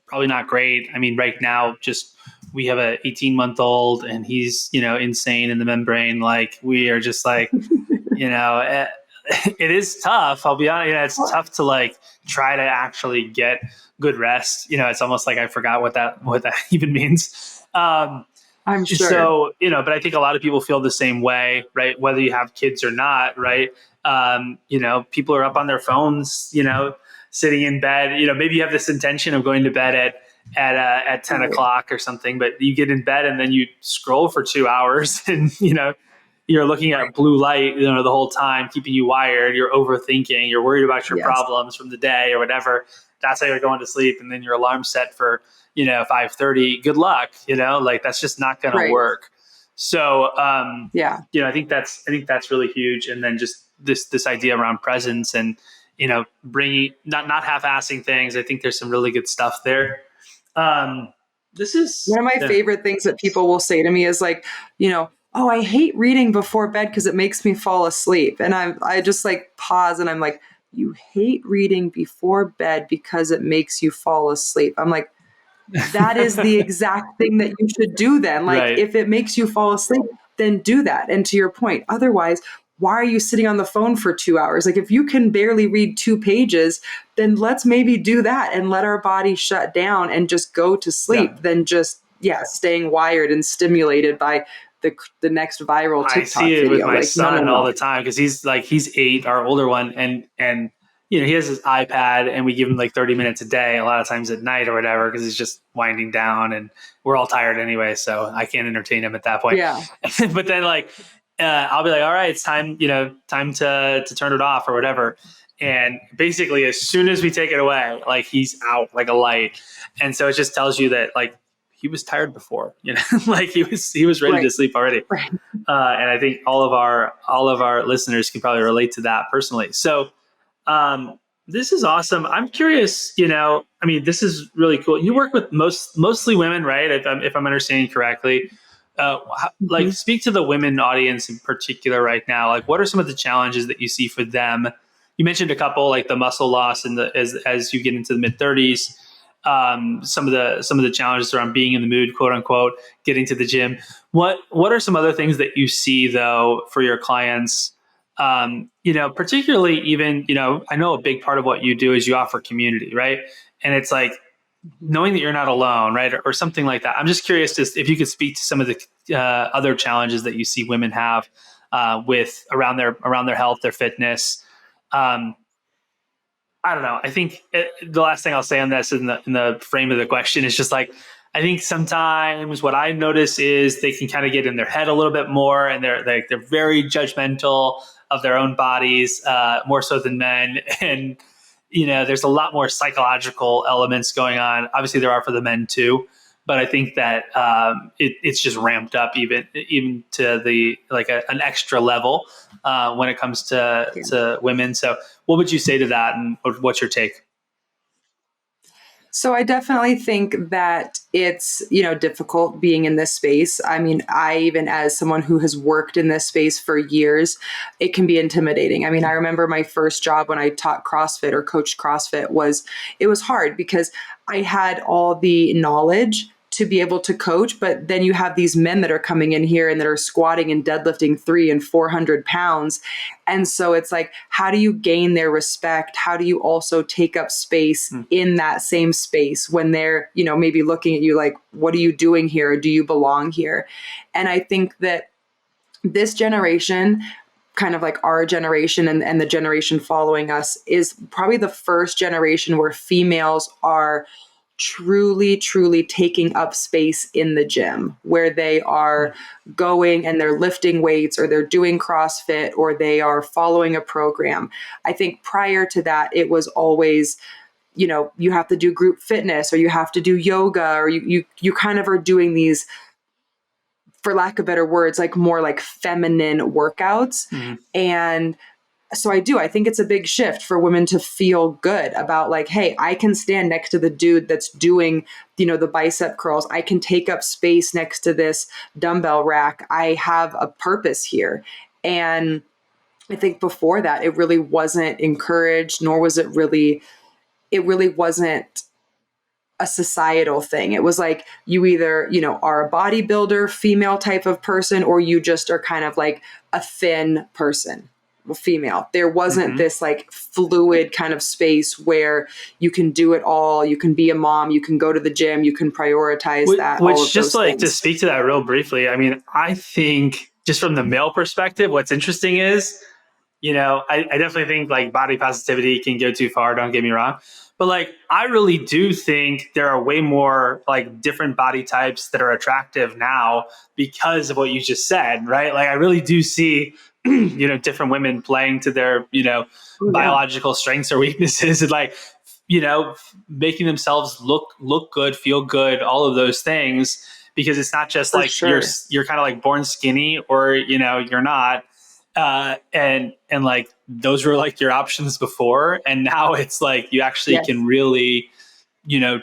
probably not great. I mean, right now, just we have a 18-month-old and he's, insane in the membrane. Like we are just like, it is tough. I'll be honest. It's tough to like try to actually get good rest. It's almost like I forgot what that even means. I'm sure. So, but I think a lot of people feel the same way, right? Whether you have kids or not, right? People are up on their phones, sitting in bed. Maybe you have this intention of going to bed at 10 o'clock or something, but you get in bed and then you scroll for 2 hours and, you're looking at blue light, the whole time, keeping you wired. You're overthinking. You're worried about your Yes. problems from the day or whatever. That's how you're going to sleep. And then your alarm's set for, 5:30. Good luck. Like that's just not going to work. So, I think that's really huge. And then just this idea around presence and, bringing, not half-assing things. I think there's some really good stuff there. This is one of my favorite things that people will say to me is like, oh, I hate reading before bed because it makes me fall asleep. And I just like pause and I'm like, you hate reading before bed because it makes you fall asleep. I'm like, that is the exact thing that you should do then. Like if it makes you fall asleep, then do that. And to your point, otherwise, why are you sitting on the phone for 2 hours? Like if you can barely read 2 pages, then let's maybe do that and let our body shut down and just go to sleep than just, staying wired and stimulated by the next viral TikTok I see it video. with my son all the time because he's 8, our older one, and he has his iPad and we give him like 30 minutes a day, a lot of times at night or whatever, because he's just winding down and we're all tired anyway, so I can't entertain him at that point. Yeah. But then I'll be like, all right, it's time, time to turn it off or whatever. And basically as soon as we take it away, like he's out like a light. And so it just tells you that like he was tired before, like he was ready to sleep already. Right. And I think all of our listeners can probably relate to that personally. So this is awesome. I'm curious, this is really cool. You work with mostly women, right? If I'm understanding correctly. Speak to the women audience in particular right now. Like, what are some of the challenges that you see for them? You mentioned a couple, like the muscle loss and as you get into the mid-30s. Some of the challenges around being in the mood, quote unquote, getting to the gym. What are some other things that you see though for your clients? Particularly even, I know a big part of what you do is you offer community, right? And it's like knowing that you're not alone, right? Or something like that. I'm just curious if you could speak to some of the other challenges that you see women have with around their health, their fitness. I don't know. I think the last thing I'll say on this in the frame of the question is just like, I think sometimes what I notice is they can kind of get in their head a little bit more, and they're very judgmental of their own bodies, more so than men. And there's a lot more psychological elements going on. Obviously, there are for the men too, but I think that it's just ramped up even to the an extra level when it comes to women. So, what would you say to that, and what's your take? So I definitely think that it's, difficult being in this space. I mean, even as someone who has worked in this space for years, it can be intimidating. I mean, I remember my first job when I taught CrossFit or coached CrossFit it was hard because I had all the knowledge to be able to coach, but then you have these men that are coming in here and that are squatting and deadlifting 300 and 400 pounds. And so it's like, how do you gain their respect? How do you also take up space in that same space when they're, maybe looking at you like, what are you doing here? Do you belong here? And I think that this generation, kind of like our generation and the generation following us, is probably the first generation where females are truly taking up space in the gym, where they are going and they're lifting weights or they're doing CrossFit or they are following a program. I think prior to that, it was always, you have to do group fitness or you have to do yoga or you kind of are doing these, for lack of better words, like more like feminine workouts. And so I think it's a big shift for women to feel good about like, hey, I can stand next to the dude that's doing, the bicep curls. I can take up space next to this dumbbell rack. I have a purpose here. And I think before that, it really wasn't encouraged, nor was it really wasn't a societal thing. It was like you either, are a bodybuilder, female type of person, or you just are kind of like a thin person. Female. There wasn't this like fluid kind of space where you can do it all. You can be a mom. You can go to the gym. You can prioritize that. Which just like to speak to that real briefly. I mean, I think just from the male perspective, what's interesting is I definitely think like body positivity can go too far. Don't get me wrong. But like, I really do think there are way more like different body types that are attractive now because of what you just said, right? Like, I really do see, different women playing to their, Oh, yeah, biological strengths or weaknesses and like, making themselves look good, feel good, all of those things. Because it's not just for like you're sure. you're kind of like born skinny or you're not, and like those were like your options before, and now it's like you actually Yes, can really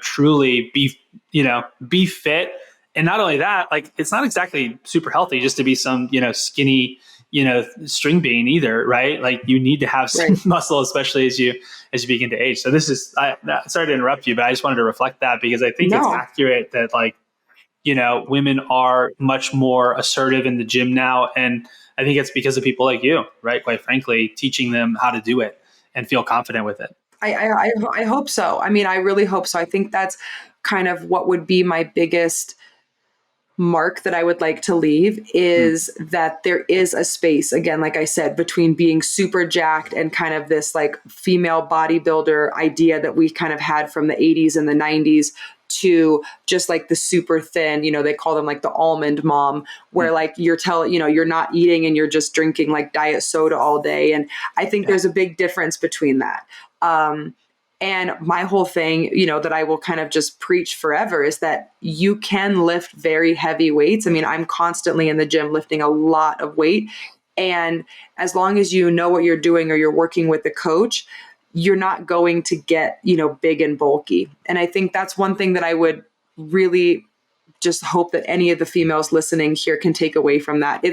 truly be fit. And not only that, like it's not exactly super healthy just to be some skinny string bean either, right? Like you need to have some right. muscle, especially as you begin to age. So this is sorry to interrupt you, but I just wanted to reflect that because I think it's No, accurate that like women are much more assertive in the gym now. And I think it's because of people like you, right? Quite frankly, teaching them how to do it and feel confident with it. I hope so. I mean, I really hope so. I think that's kind of what would be my biggest mark that I would like to leave Mm. is that there is a space, again, like I said, between being super jacked and kind of this like female bodybuilder idea that we kind of had from the 80s and the 90s to just like the super thin, they call them like the almond mom, where Mm. like you're not eating and you're just drinking like diet soda all day. And I think Yeah. there's a big difference between that. And my whole thing, that I will kind of just preach forever is that you can lift very heavy weights. I mean, I'm constantly in the gym lifting a lot of weight. And as long as you know what you're doing or you're working with a coach, you're not going to get, big and bulky. And I think that's one thing that I would really just hope that any of the females listening here can take away from that.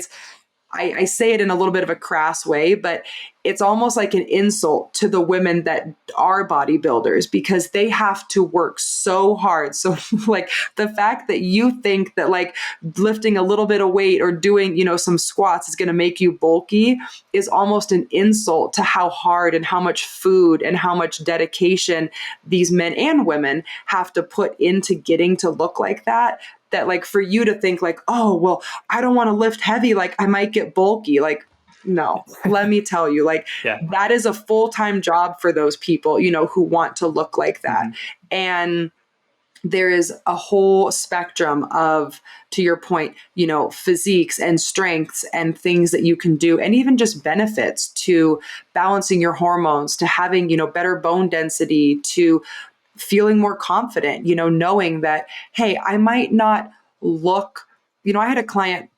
I say it in a little bit of a crass way, but it's almost like an insult to the women that are bodybuilders because they have to work so hard. So, like, the fact that you think that, like, lifting a little bit of weight or doing, some squats is going to make you bulky is almost an insult to how hard and how much food and how much dedication these men and women have to put into getting to look like that. That, like, for you to think, like, oh, well, I don't want to lift heavy, like I might get bulky. Like, no, let me tell you, like, Yeah. that is a full-time job for those people, who want to look like that. Mm-hmm. And there is a whole spectrum of, to your point, physiques and strengths and things that you can do, and even just benefits to balancing your hormones, to having, better bone density, to feeling more confident, knowing that, hey, I might not look, I had a client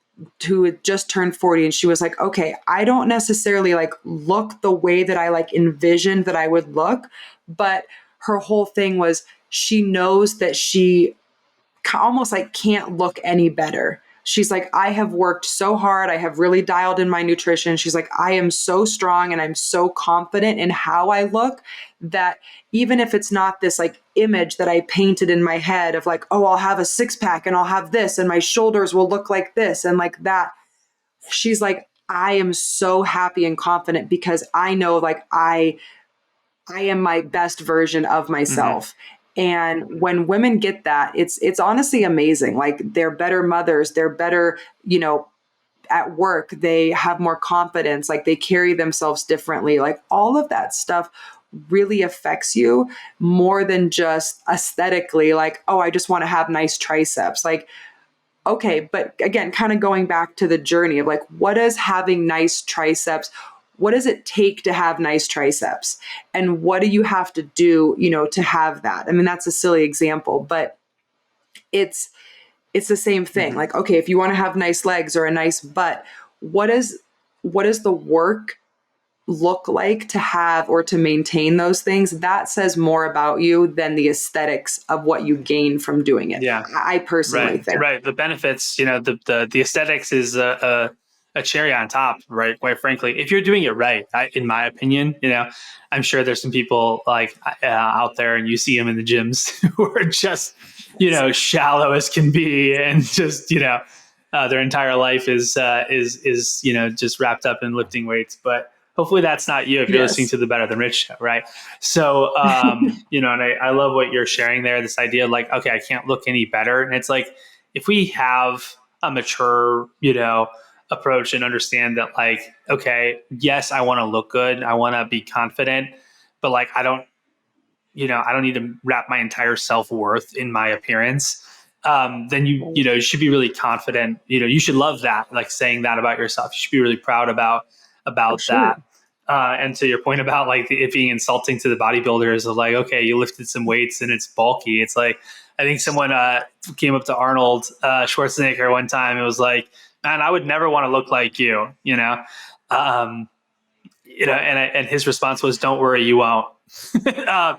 who had just turned 40 and she was like, okay, I don't necessarily like look the way that I like envisioned that I would look, but her whole thing was she knows that she almost like can't look any better. She's like, I have worked so hard. I have really dialed in my nutrition. She's like, I am so strong and I'm so confident in how I look that even if it's not this like image that I painted in my head of like, oh, I'll have a six pack and I'll have this and my shoulders will look like this and like that. She's like, I am so happy and confident because I know like I am my best version of Mm-hmm. myself. And when women get that, it's honestly amazing. Like they're better mothers, they're better, at work, they have more confidence, like they carry themselves differently. Like all of that stuff really affects you more than just aesthetically, like, oh, I just want to have nice triceps. Like, okay, but again, kind of going back to the journey of like, what does having nice triceps, what does it take to have nice triceps? And what do you have to do, to have that? I mean, that's a silly example, but it's it's the same thing. Mm-hmm. Like, okay, if you want to have nice legs or a nice butt, what is what does the work look like to have or to maintain those things? That says more about you than the aesthetics of what you gain from doing it. Yeah. I personally Right, think. right. The benefits, the aesthetics is a cherry on top, right? Quite frankly, if you're doing it right, in my opinion, I'm sure there's some people like out there, and you see them in the gyms who are just, shallow as can be, and just, their entire life is just wrapped up in lifting weights. But hopefully that's not you if you're listening Yes. to the Better Than Rich show, right? So, and I love what you're sharing there. This idea of like, okay, I can't look any better, and it's like if we have a mature, approach and understand that, like, okay, yes, I want to look good. I want to be confident, but like, I don't need to wrap my entire self-worth in my appearance. Then you should be really confident. You should love that, like saying that about yourself. You should be really proud For about sure. that. And to your point about like it being insulting to the bodybuilders of like, okay, you lifted some weights and it's bulky. It's like, I think someone came up to Arnold Schwarzenegger one time. It was like, man, I would never want to look like um, and his response was, don't worry, you won't. Yeah,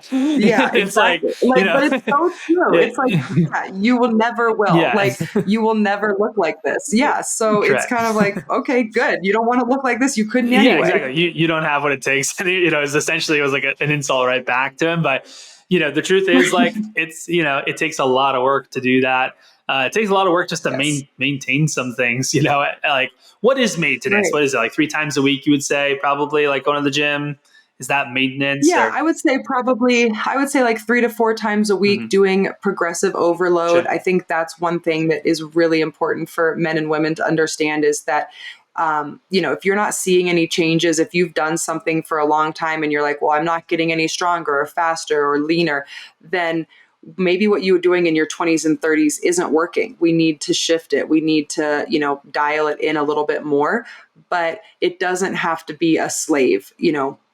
It's like, exactly. Like, but it's so true. It's like, yeah, you will never will. yeah, Like, you will never look like this. Yeah. So it's correct. kind of like, okay, good. You don't want to look like this. You couldn't Yeah, anyway. exactly. You don't have what it takes. It was like an insult right back to him. But the truth is, like, it's it takes a lot of work to do that. It takes a lot of work just to Yes. maintain some things. Like, what is maintenance? Right. What is it, like 3 times a week? You would say probably, like, going to the gym. Is that maintenance Yeah, or? I would say like 3 to 4 times a week Mhm. doing progressive overload. Sure. I think that's one thing that is really important for men and women to understand is that, if you're not seeing any changes, if you've done something for a long time and you're like, well, I'm not getting any stronger or faster or leaner, then maybe what you were doing in your 20s and 30s isn't working. We need to shift it. We need to, dial it in a little bit more, but it doesn't have to be a slave.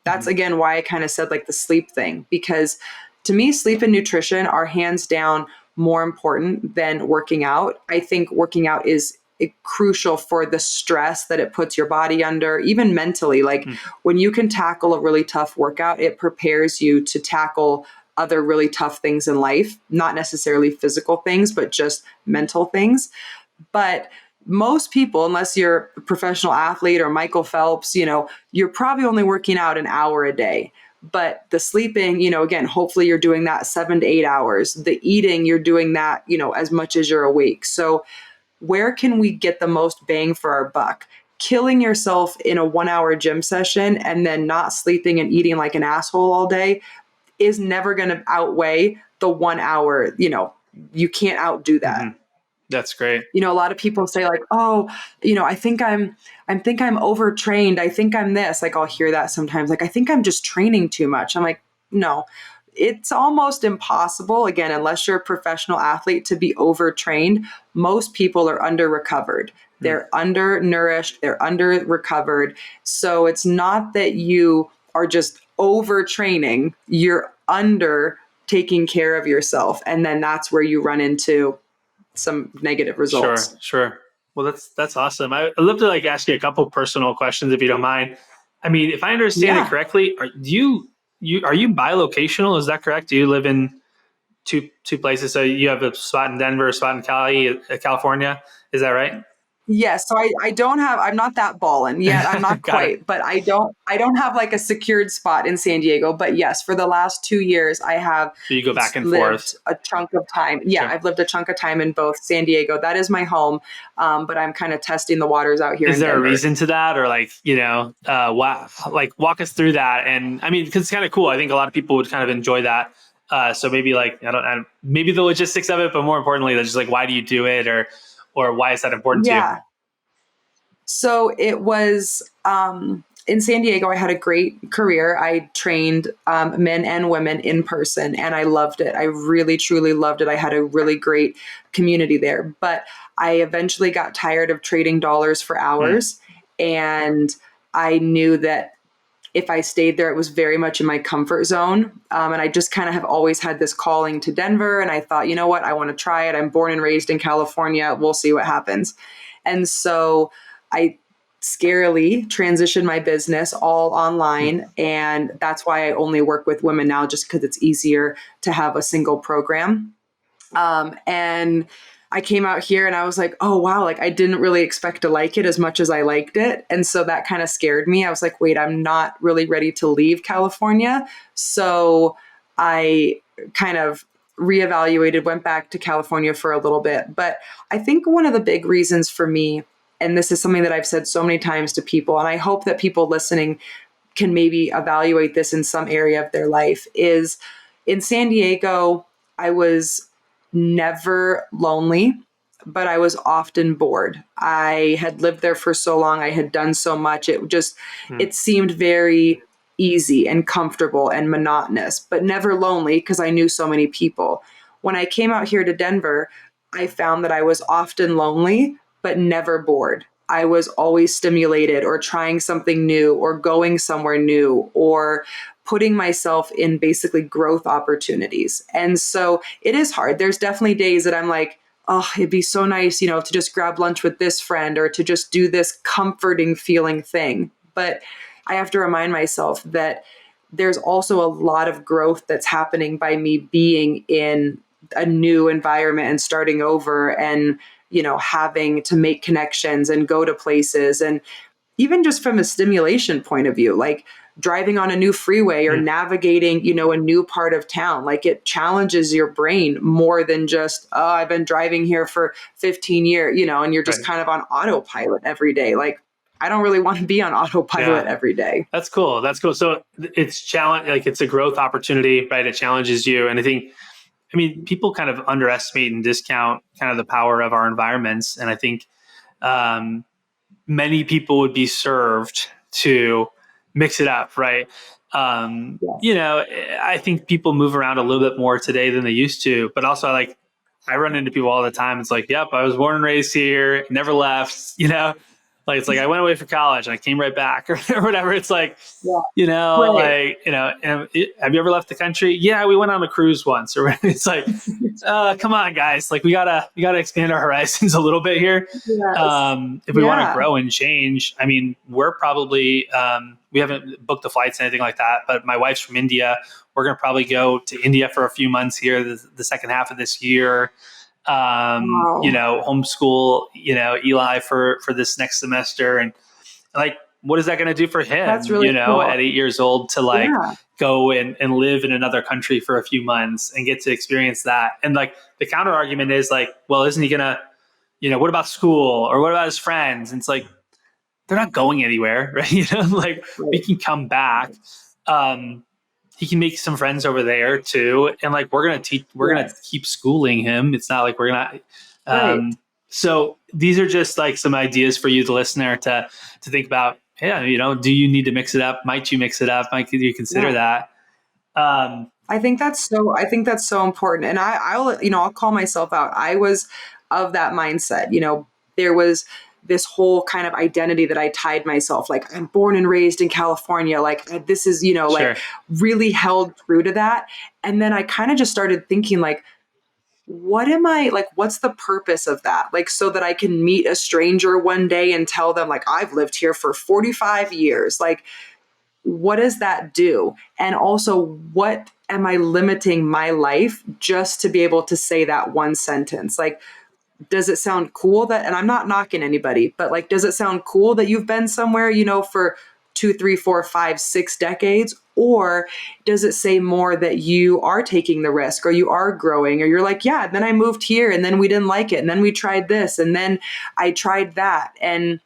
That's Mhm. again why I kind of said like the sleep thing, because to me, sleep and nutrition are hands down more important than working out. I think working out is crucial for the stress that it puts your body under, even mentally. Like Mhm. when you can tackle a really tough workout, it prepares you to tackle other really tough things in life, not necessarily physical things, but just mental things. But most people, unless you're a professional athlete or Michael Phelps, you're probably only working out an hour a day. But the sleeping, again, hopefully you're doing that 7 to 8 hours. The eating, you're doing that, as much as you're awake. So where can we get the most bang for our buck? Killing yourself in a 1 hour gym session and then not sleeping and eating like an asshole all day is never going to outweigh the 1 hour. You can't outdo that. Mhm. That's great. A lot of people say like, oh, I think I'm overtrained. I think I'm this. Like I'll hear that sometimes. Like, I think I'm just training too much. I'm like, no, it's almost impossible, again, unless you're a professional athlete, to be overtrained. Most people are under recovered. Mhm. They're undernourished. They're under recovered. So it's not that you are just overtraining. You're under taking care of yourself. And then that's where you run into some negative results. Sure. Well, that's awesome. I'd love to like ask you a couple personal questions if you don't mind. I mean, if I understand it Yeah. correctly, are you bilocational? Is that correct? Do you live in two places? So you have a spot in Denver, a spot in California. Is that right? Yes. So I don't have, I'm not that ballin' yet. I'm not Got it. quite, but I don't have like a secured spot in San Diego. But yes, for the last 2 years, I have So you go back and lived forth. a chunk of time. Yeah, Sure. I've lived a chunk of time in both San Diego. That is my home. But I'm kind of testing the waters out here Is in there a Denver. reason to that, or like like walk us through that? And I mean, because it's kind of cool. I think a lot of people would kind of enjoy that. So maybe like I don't maybe the logistics of it, but more importantly, just like why do you do it, or why is that important to you? Yeah. So it was in San Diego. I had a great career. I trained men and women in person, and I loved it. I really, truly loved it. I had a really great community there. But I eventually got tired of trading dollars for Hmm. hours. And I knew that if I stayed there, it was very much in my comfort zone. And I just kind of have always had this calling to Denver. And I thought, you know what? I want to try it. I'm born and raised in California. We'll see what happens. And so I scarily transitioned my business all online. And that's why I only work with women now, just because it's easier to have a single program. And I came out here and I was like, oh, wow, like I didn't really expect to like it as much as I liked it. And so that kind of scared me. I was like, wait, I'm not really ready to leave California. So I kind of reevaluated, went back to California for a little bit. But I think one of the big reasons for me, and this is something that I've said so many times to people, and I hope that people listening can maybe evaluate this in some area of their life, is in San Diego, I was never lonely. but I was often bored. I had lived there for so long. I had done so much. It seemed very easy and comfortable and monotonous, but never lonely because I knew so many people. When I came out here to Denver, I found that I was often lonely, but never bored. I was always stimulated or trying something new or going somewhere new or putting myself in basically growth opportunities. And so it is hard. There's definitely days that I'm like, oh, it'd be so nice, to just grab lunch with this friend or to just do this comforting feeling thing. But I have to remind myself that there's also a lot of growth that's happening by me being in a new environment and starting over and, having to make connections and go to places. And even just from a stimulation point of view, like driving on a new freeway or navigating, a new part of town, like it challenges your brain more than just, oh, I've been driving here for 15 years, and you're just kind of on autopilot every day. Like, I don't really want to be on autopilot every day. That's cool. So it's challenge, like it's a growth opportunity, right? It challenges you. And I mean, people kind of underestimate and discount kind of the power of our environments. And I think, many people would be served to mix it up, right? I think people move around a little bit more today than they used to, but also I run into people all the time. It's like, yep, I was born and raised here, never left, like, it's like, I went away for college and I came right back or whatever. It's like, have you ever left the country? Yeah, we went on a cruise once. Or it's like, come on, guys. Like, we gotta expand our horizons a little bit here. If we want to grow and change. I mean, we're probably, we haven't booked the flights, anything like that, but my wife's from India. We're going to probably go to India for a few months here, the second half of this year. Homeschool, Eli for this next semester. And like, what is that going to do for him? That's really cool. At 8 years old to go and live in another country for a few months and get to experience that. And like the counter argument is like, well, isn't he going to, what about school or what about his friends? And it's like, they're not going anywhere, right? We can come back. He can make some friends over there too. And like, we're going to keep schooling him. It's not like we're going to, so these are just like some ideas for you, the listener, to think about. Yeah. Do you need to mix it up? Might you mix it up? Might you consider that? I think that's so important. And I'll call myself out. I was of that mindset. There was this whole kind of identity that I tied myself, like I'm born and raised in California. Like this is, like really held true to that. And then I kind of just started thinking like, what's the purpose of that? Like, so that I can meet a stranger one day and tell them like, I've lived here for 45 years. Like, what does that do? And also, what am I limiting my life just to be able to say that one sentence? Like, does it sound cool that, and I'm not knocking anybody, but like, does it sound cool that you've been somewhere, for 2, 3, 4, 5, 6 decades? Or does it say more that you are taking the risk or you are growing, or you're like, yeah, then I moved here and then we didn't like it. And then we tried this and then I tried that. And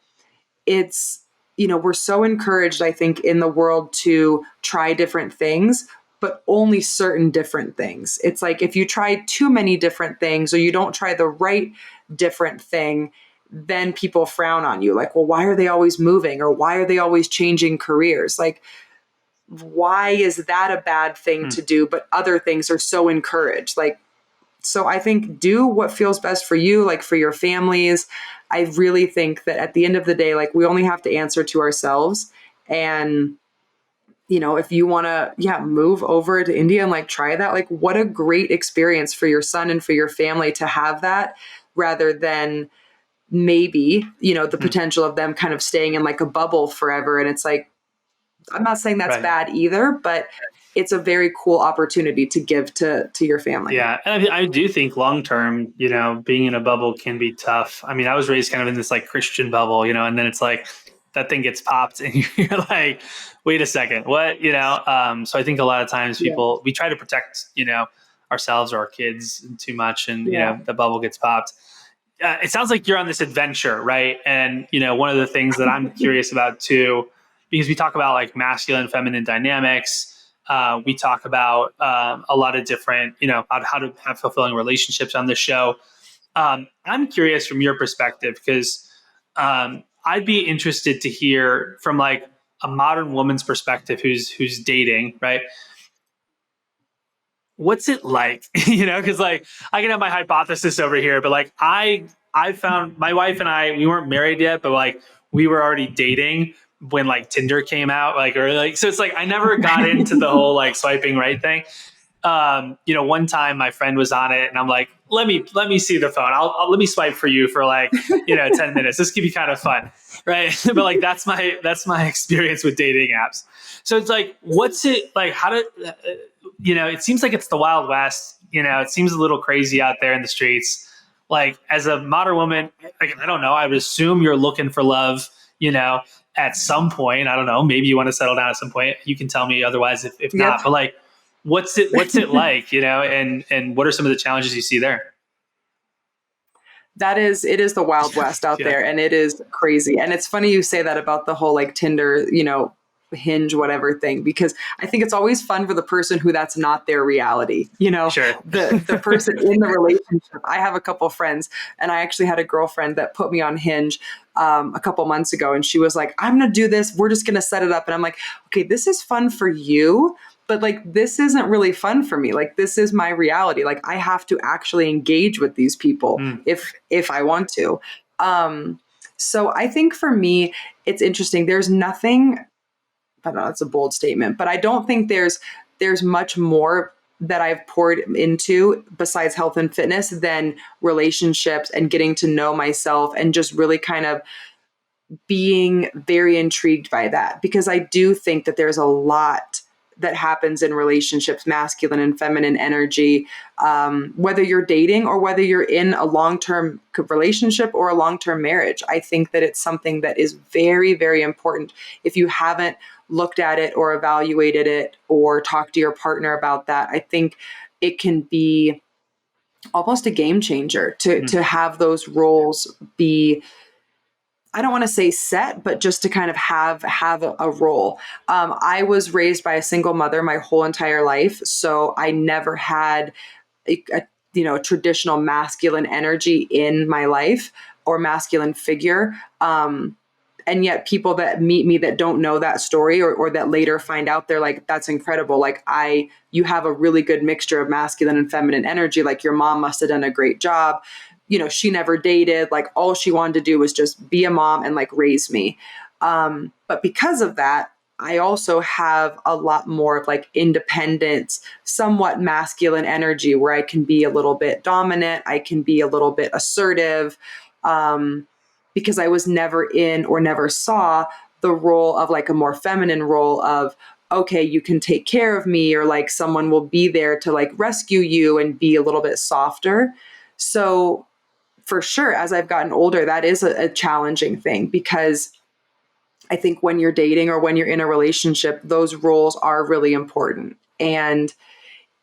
it's, we're so encouraged, I think, in the world to try different things, but only certain different things. It's like if you try too many different things or you don't try the right different thing, then people frown on you. Like, well, why are they always moving? Or why are they always changing careers? Like, why is that a bad thing to do? But other things are so encouraged. Like, so I think do what feels best for you, like for your families. I really think that at the end of the day, like we only have to answer to ourselves. And if you want to, move over to India and like try that, like what a great experience for your son and for your family to have that, rather than maybe, the potential of them kind of staying in like a bubble forever. And it's like, I'm not saying that's bad either, but it's a very cool opportunity to give to your family. Yeah. And I do think long-term, being in a bubble can be tough. I mean, I was raised kind of in this like Christian bubble, and then it's like, that thing gets popped and you're like, wait a second, what, so I think a lot of times people, we try to protect, ourselves or our kids too much. And, the bubble gets popped. It sounds like you're on this adventure, right? And, one of the things that I'm curious about too, because we talk about like masculine, feminine dynamics. We talk about a lot of different, how to have fulfilling relationships on this show. I'm curious from your perspective because I'd be interested to hear from like a modern woman's perspective who's dating, right? What's it like? Because like I can have my hypothesis over here, but like I found my wife and I, we weren't married yet, but like we were already dating when like Tinder came out, like, or like, so it's like I never got into the whole like swiping right thing. One time my friend was on it and I'm like, let me see the phone. I'll let me swipe for you for like, 10 minutes. This could be kind of fun. Right. But like, that's my experience with dating apps. So it's like, what's it like? How did, it seems like it's the Wild West, it seems a little crazy out there in the streets. Like as a modern woman, like, I don't know, I would assume you're looking for love, at some point. I don't know, maybe you want to settle down at some point. You can tell me otherwise if Yep. not, but like, what's it like, and what are some of the challenges you see there? It is the Wild West out Yeah. there, and it is crazy. And it's funny you say that about the whole like Tinder, Hinge, whatever thing, because I think it's always fun for the person who that's not their reality. Sure. The person in the relationship. I have a couple friends, and I actually had a girlfriend that put me on Hinge a couple months ago, and she was like, "I'm going to do this. We're just going to set it up." And I'm like, "Okay, this is fun for you." But like, this isn't really fun for me. Like, this is my reality. Like, I have to actually engage with these people if I want to. So I think for me, it's interesting. There's nothing, I don't know, it's a bold statement, but I don't think there's much more that I've poured into besides health and fitness than relationships and getting to know myself and just really kind of being very intrigued by that. Because I do think that there's a lot that happens in relationships, masculine and feminine energy, whether you're dating or whether you're in a long-term relationship or a long-term marriage. I think that it's something that is very, very important. If you haven't looked at it or evaluated it or talked to your partner about that, I think it can be almost a game changer to have those roles be, I don't want to say set, but just to kind of have a role. I was raised by a single mother my whole entire life, so I never had a traditional masculine energy in my life or masculine figure. And yet people that meet me that don't know that story or that later find out, they're like, "That's incredible. Like you have a really good mixture of masculine and feminine energy. Like your mom must have done a great job. She never dated. Like all she wanted to do was just be a mom and like raise me." But because of that, I also have a lot more of like independent, somewhat masculine energy where I can be a little bit dominant. I can be a little bit assertive, because I was never in or never saw the role of like a more feminine role of, okay, you can take care of me, or like someone will be there to like rescue you and be a little bit softer. So for sure, as I've gotten older, that is a challenging thing, because I think when you're dating or when you're in a relationship, those roles are really important. And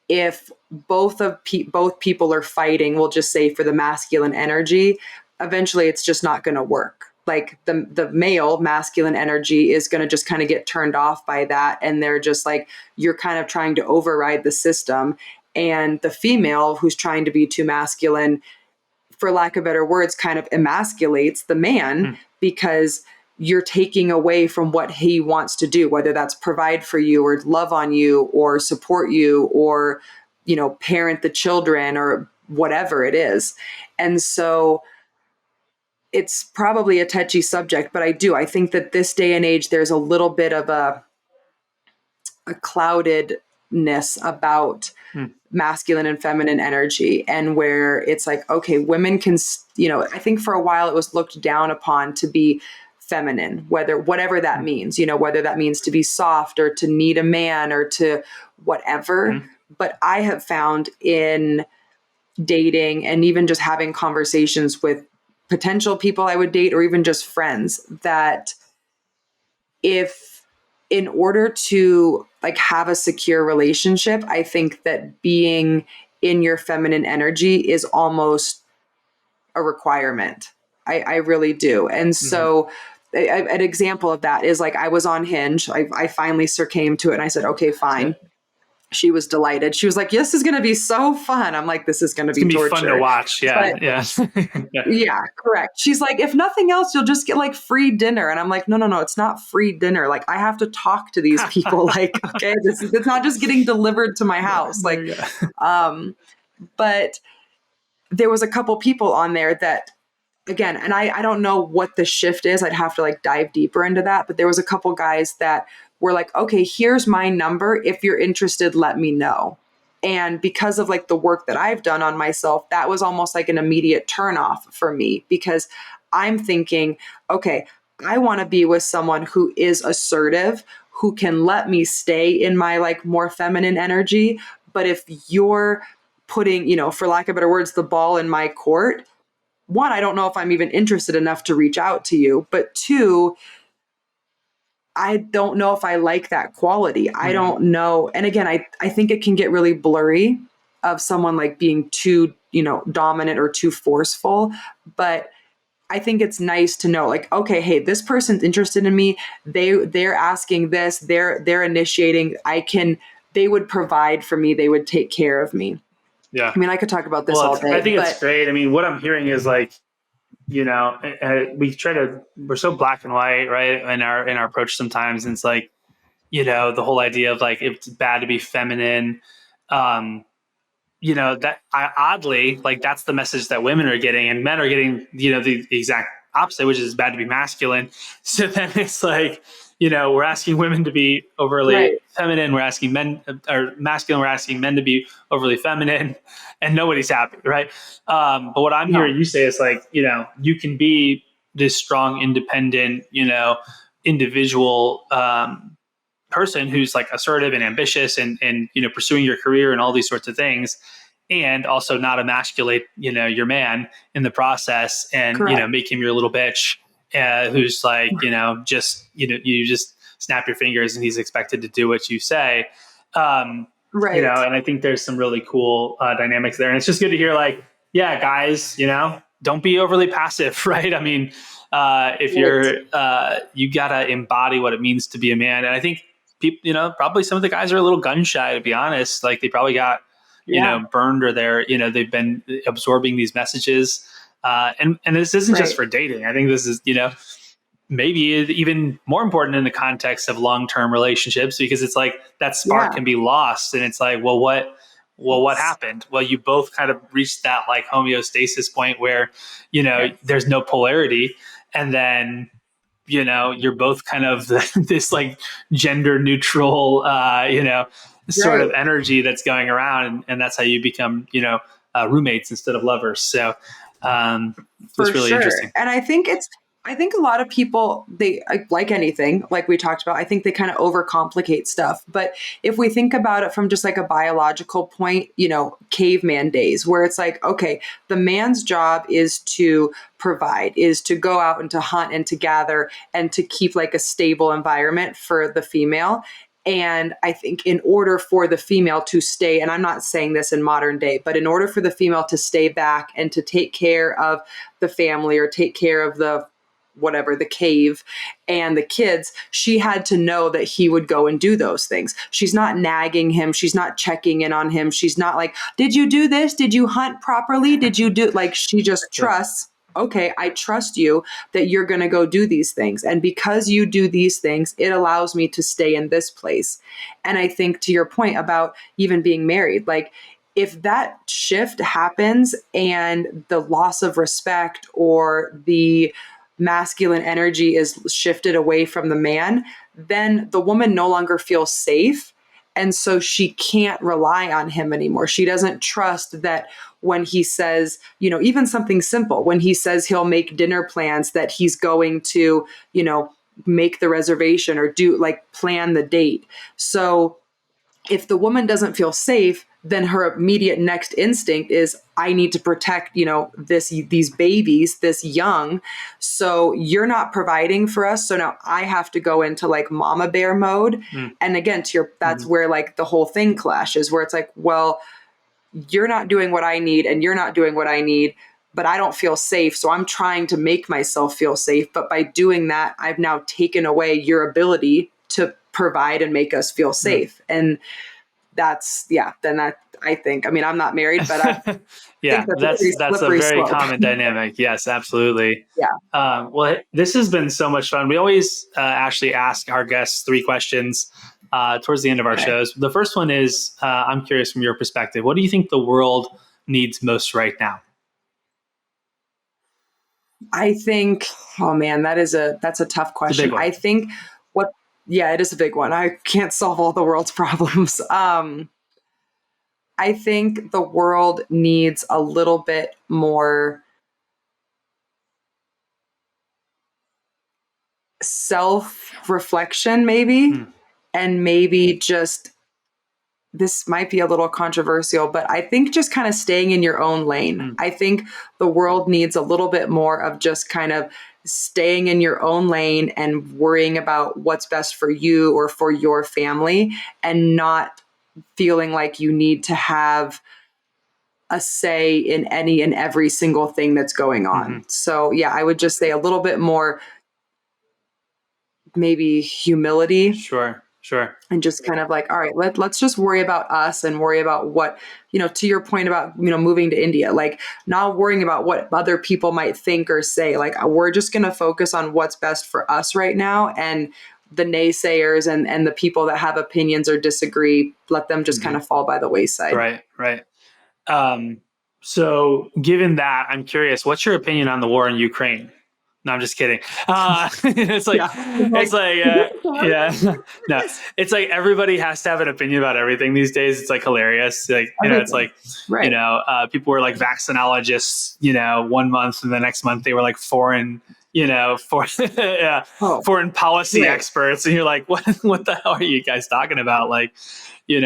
if both people are fighting, we'll just say for the masculine energy, eventually it's just not going to work. Like the male masculine energy is going to just kind of get turned off by that. And they're just like, you're kind of trying to override the system. And the female who's trying to be too masculine, for lack of better words, kind of emasculates the man because you're taking away from what he wants to do, whether that's provide for you or love on you or support you or, parent the children or whatever it is. And so it's probably a touchy subject, but I think that this day and age, there's a little bit of a cloudedness about masculine and feminine energy, and where it's like, okay, women can, I think for a while it was looked down upon to be feminine, whatever that means, whether that means to be soft or to need a man or to whatever. But I have found in dating and even just having conversations with potential people I would date or even just friends, that if in order to like have a secure relationship, I think that being in your feminine energy is almost a requirement. I really do. And so an example of that is like, I was on Hinge. I finally succumbed to it and I said, okay, fine. She was delighted. She was like, this is going to be so fun. I'm like, this is going to It's be gonna be torture. fun to watch. Yeah, But yeah, yeah. yeah, correct. She's like, if nothing else, you'll just get like free dinner. And I'm like, no, it's not free dinner. Like, I have to talk to these people. Like, okay, it's not just getting delivered to my house. There Like, you go. but there was a couple people on there that, again, and I don't know what the shift is. I'd have to like dive deeper into that. But there was a couple guys that were like, okay, here's my number. If you're interested, let me know. And because of like the work that I've done on myself, that was almost like an immediate turnoff for me, because I'm thinking, okay, I want to be with someone who is assertive, who can let me stay in my like more feminine energy. But if you're putting, for lack of better words, the ball in my court, one, I don't know if I'm even interested enough to reach out to you. But two, I don't know if I like that quality. I don't know. And again, I think it can get really blurry of someone like being too, dominant or too forceful. But I think it's nice to know, like, okay, hey, this person's interested in me. They're asking this, they're initiating. They would provide for me, they would take care of me. Yeah. I mean, I could talk about this all day. I think it's great. I mean, what I'm hearing is like, we're so black and white, right? In our approach sometimes. And it's like, the whole idea of like, it's bad to be feminine. That oddly, like that's the message that women are getting, and men are getting, the exact opposite, which is bad to be masculine. So then it's like, we're asking women to be overly feminine. We're asking men, or masculine. We're asking men to be overly feminine, and nobody's happy, right? But what I'm hearing you say is like, you can be this strong, independent, individual person who's like assertive and ambitious and pursuing your career and all these sorts of things, and also not emasculate your man in the process, and make him your little bitch who's like you just snap your fingers and he's expected to do what you say. And I think there's some really cool dynamics there, and it's just good to hear like, yeah, guys, don't be overly passive, right? I mean, if you're you gotta embody what it means to be a man. And I think people, probably some of the guys are a little gun shy, to be honest. Like they probably got, burned, or they've been absorbing these messages. And this isn't just for dating. I think this is, maybe even more important in the context of long-term relationships, because it's like that spark can be lost. And it's like, well, what happened? Well, you both kind of reached that like homeostasis point where, there's no polarity. And then, you're both kind of this like gender neutral, sort of energy that's going around. And that's how you become, roommates instead of lovers. So it's really interesting. And I think a lot of people, they like anything, like we talked about, I think they kind of overcomplicate stuff. But if we think about it from just like a biological point, caveman days, where it's like, okay, the man's job is to provide, is to go out and to hunt and to gather and to keep like a stable environment for the female. And I think in order for the female to stay, and I'm not saying this in modern day, but in order for the female to stay back and to take care of the family or take care of the cave and the kids, she had to know that he would go and do those things. She's not nagging him. She's not checking in on him. She's not like, did you do this? Did you hunt properly? Did you do, like, she just trusts, okay, I trust you that you're going to go do these things. And because you do these things, it allows me to stay in this place. And I think to your point about even being married, like, if that shift happens and the loss of respect or the masculine energy is shifted away from the man, then the woman no longer feels safe. And so she can't rely on him anymore. She doesn't trust that when he says, even something simple, when he says he'll make dinner plans, that he's going to, make the reservation or plan the date. So if the woman doesn't feel safe, then her immediate next instinct is, I need to protect, these babies, this young. So you're not providing for us. So now I have to go into like mama bear mode. And again, that's where like the whole thing clashes, where it's like, well, you're not doing what I need and you're not doing what I need, but I don't feel safe. So I'm trying to make myself feel safe. But by doing that, I've now taken away your ability to provide and make us feel safe. And then I think, I mean, I'm not married, but I Yeah, think that's a pretty that's a slippery very slope. common dynamic. Yes, absolutely. Yeah. Well, this has been so much fun. We always actually ask our guests 3 questions towards the end of our Okay. shows. The first one is, I'm curious from your perspective, what do you think the world needs most right now? I think, oh man, that's a tough It's a big question. one. I think what, yeah, it is a big one. I can't solve all the world's problems. I think the world needs a little bit more self-reflection, maybe, Hmm. and maybe just, this might be a little controversial, but I think just kind of staying in your own lane. Hmm. I think the world needs a little bit more of just kind of staying in your own lane and worrying about what's best for you or for your family, and not feeling like you need to have a say in any and every single thing that's going Hmm. on. So, yeah, I would just say a little bit more, maybe humility, Sure, sure. and just kind of like, all right, let's just worry about us and worry about what, to your point about, moving to India, like not worrying about what other people might think or say. Like, we're just going to focus on what's best for us right now. And the naysayers and the people that have opinions or disagree, let them just kind of fall by the wayside. Right, right. Um, so given that, I'm curious, what's your opinion on the war in Ukraine? No, I'm just kidding. It's like, Yeah. Like, yeah, no, it's like everybody has to have an opinion about everything these days. It's like hilarious. Like, it's everything. like, Right. people were like vaccinologists, 1 month, and the next month they were like yeah, Oh, foreign policy right. experts. And you're like, what the hell are you guys talking about? Like, you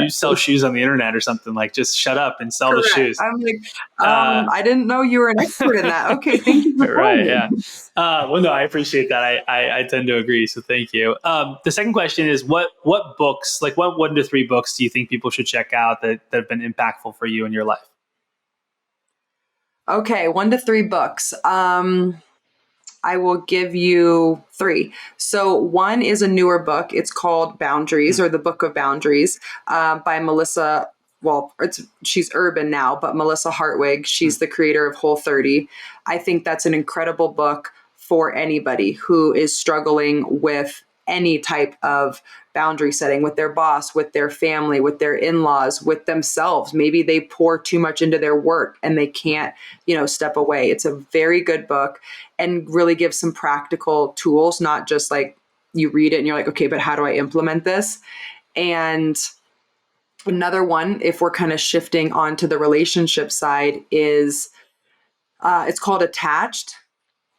sell shoes on the internet or something. Like, just shut up and sell the Correct. shoes. I'm like, Uh, I didn't know you were an expert in that. Okay, thank you for telling right. me. Yeah. Well, no, I appreciate that. I tend to agree. So thank you. The second question is, what books, like what 1 to 3 books do you think people should check out that have been impactful for you in your life? Okay, 1 to 3 books. I will give you 3. So one is a newer book. It's called Boundaries, or the Book of Boundaries, by Melissa. Well, she's urban now, but Melissa Hartwig. She's the creator of Whole30. I think that's an incredible book for anybody who is struggling with any type of boundary setting with their boss, with their family, with their in-laws, with themselves. Maybe they pour too much into their work and they can't, step away. It's a very good book, and really gives some practical tools, not just like you read it and you're like, okay, but how do I implement this? And another one, if we're kind of shifting onto the relationship side, is it's called Attached.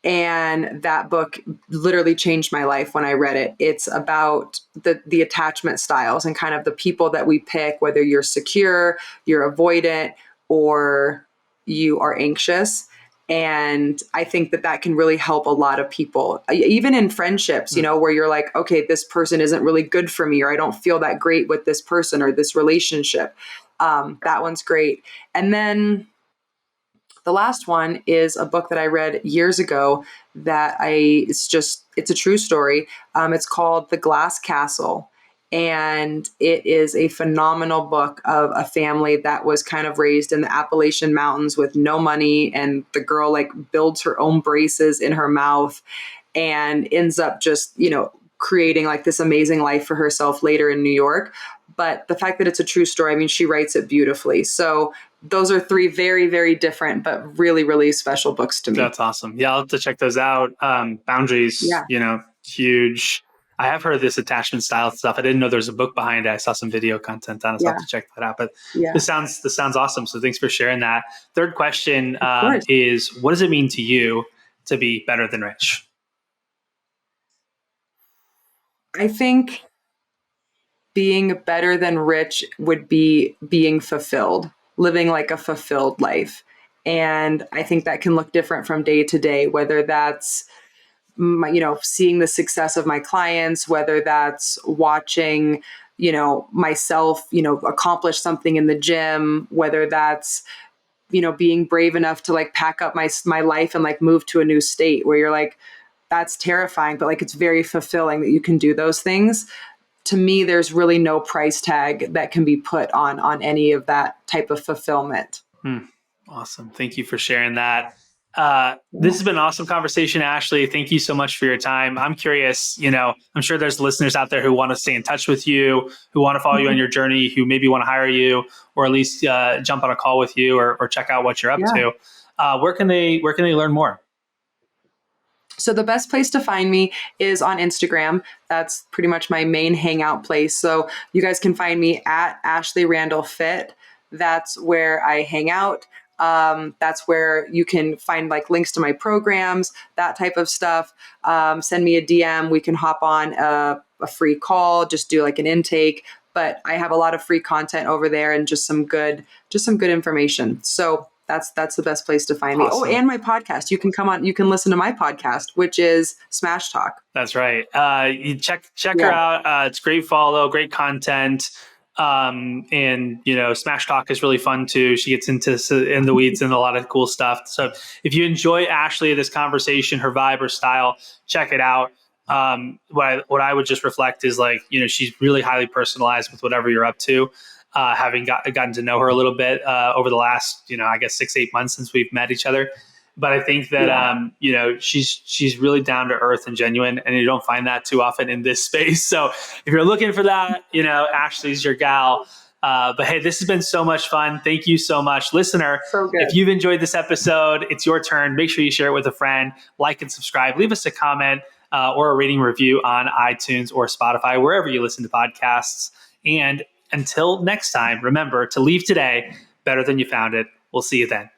And that book literally changed my life when I read it. It's about the attachment styles and kind of the people that we pick, whether you're secure, you're avoidant, or you are anxious. And I think that can really help a lot of people, even in friendships, where you're like, okay, this person isn't really good for me, or I don't feel that great with this person or this relationship. That one's great. And then the last one is a book that I read years ago it's a true story. It's called The Glass Castle. And it is a phenomenal book of a family that was kind of raised in the Appalachian Mountains with no money. And the girl like builds her own braces in her mouth and ends up just, creating like this amazing life for herself later in New York. But the fact that it's a true story, I mean, she writes it beautifully. So those are 3 very, very different, but really, really special books to me. That's awesome. Yeah, I'll have to check those out. Boundaries, Yeah. Huge. I have heard of this attachment style stuff. I didn't know there's a book behind it. I saw some video content on it, so I'll Yeah. have to check that out. But Yeah. this sounds awesome. So thanks for sharing that. Third question Of course. is, what does it mean to you to be better than rich? I think being better than rich would be being fulfilled, living like a fulfilled life. And I think that can look different from day to day, whether that's seeing the success of my clients, whether that's watching, myself, accomplish something in the gym, whether that's, being brave enough to like pack up my life and like move to a new state, where you're like, that's terrifying, but like it's very fulfilling that you can do those things. to me, there's really no price tag that can be put on any of that type of fulfillment. Awesome. Thank you for sharing that. This has been an awesome conversation, Ashley. Thank you so much for your time. I'm curious, I'm sure there's listeners out there who want to stay in touch with you, who want to follow you on your journey, who maybe want to hire you, or at least jump on a call with you or check out what you're up to. Where can they learn more? So the best place to find me is on Instagram. That's pretty much my main hangout place. So you guys can find me at Ashley Randall Fit. That's where I hang out. That's where you can find like links to my programs, that type of stuff. Send me a DM. We can hop on a free call, just do like an intake. But I have a lot of free content over there and just some good information. So that's the best place to find me. Oh, and my podcast. You can come on, you can listen to my podcast, which is Smash Talk. That's right. You check her out. It's great follow, great content. And Smash Talk is really fun too. She gets in the weeds and a lot of cool stuff. So if you enjoy Ashley, this conversation, her vibe, her style, check it out. What I would just reflect is she's really highly personalized with whatever you're up to. Having gotten to know her a little bit over the last, I guess 6-8 months since we've met each other. But I think that, she's really down to earth and genuine, and you don't find that too often in this space. So if you're looking for that, Ashley's your gal. But hey, this has been so much fun. Thank you so much, listener. So good. If you've enjoyed this episode, it's your turn. Make sure you share it with a friend, like and subscribe, leave us a comment or a rating review on iTunes or Spotify, wherever you listen to podcasts. And until next time, remember to leave today better than you found it. We'll see you then.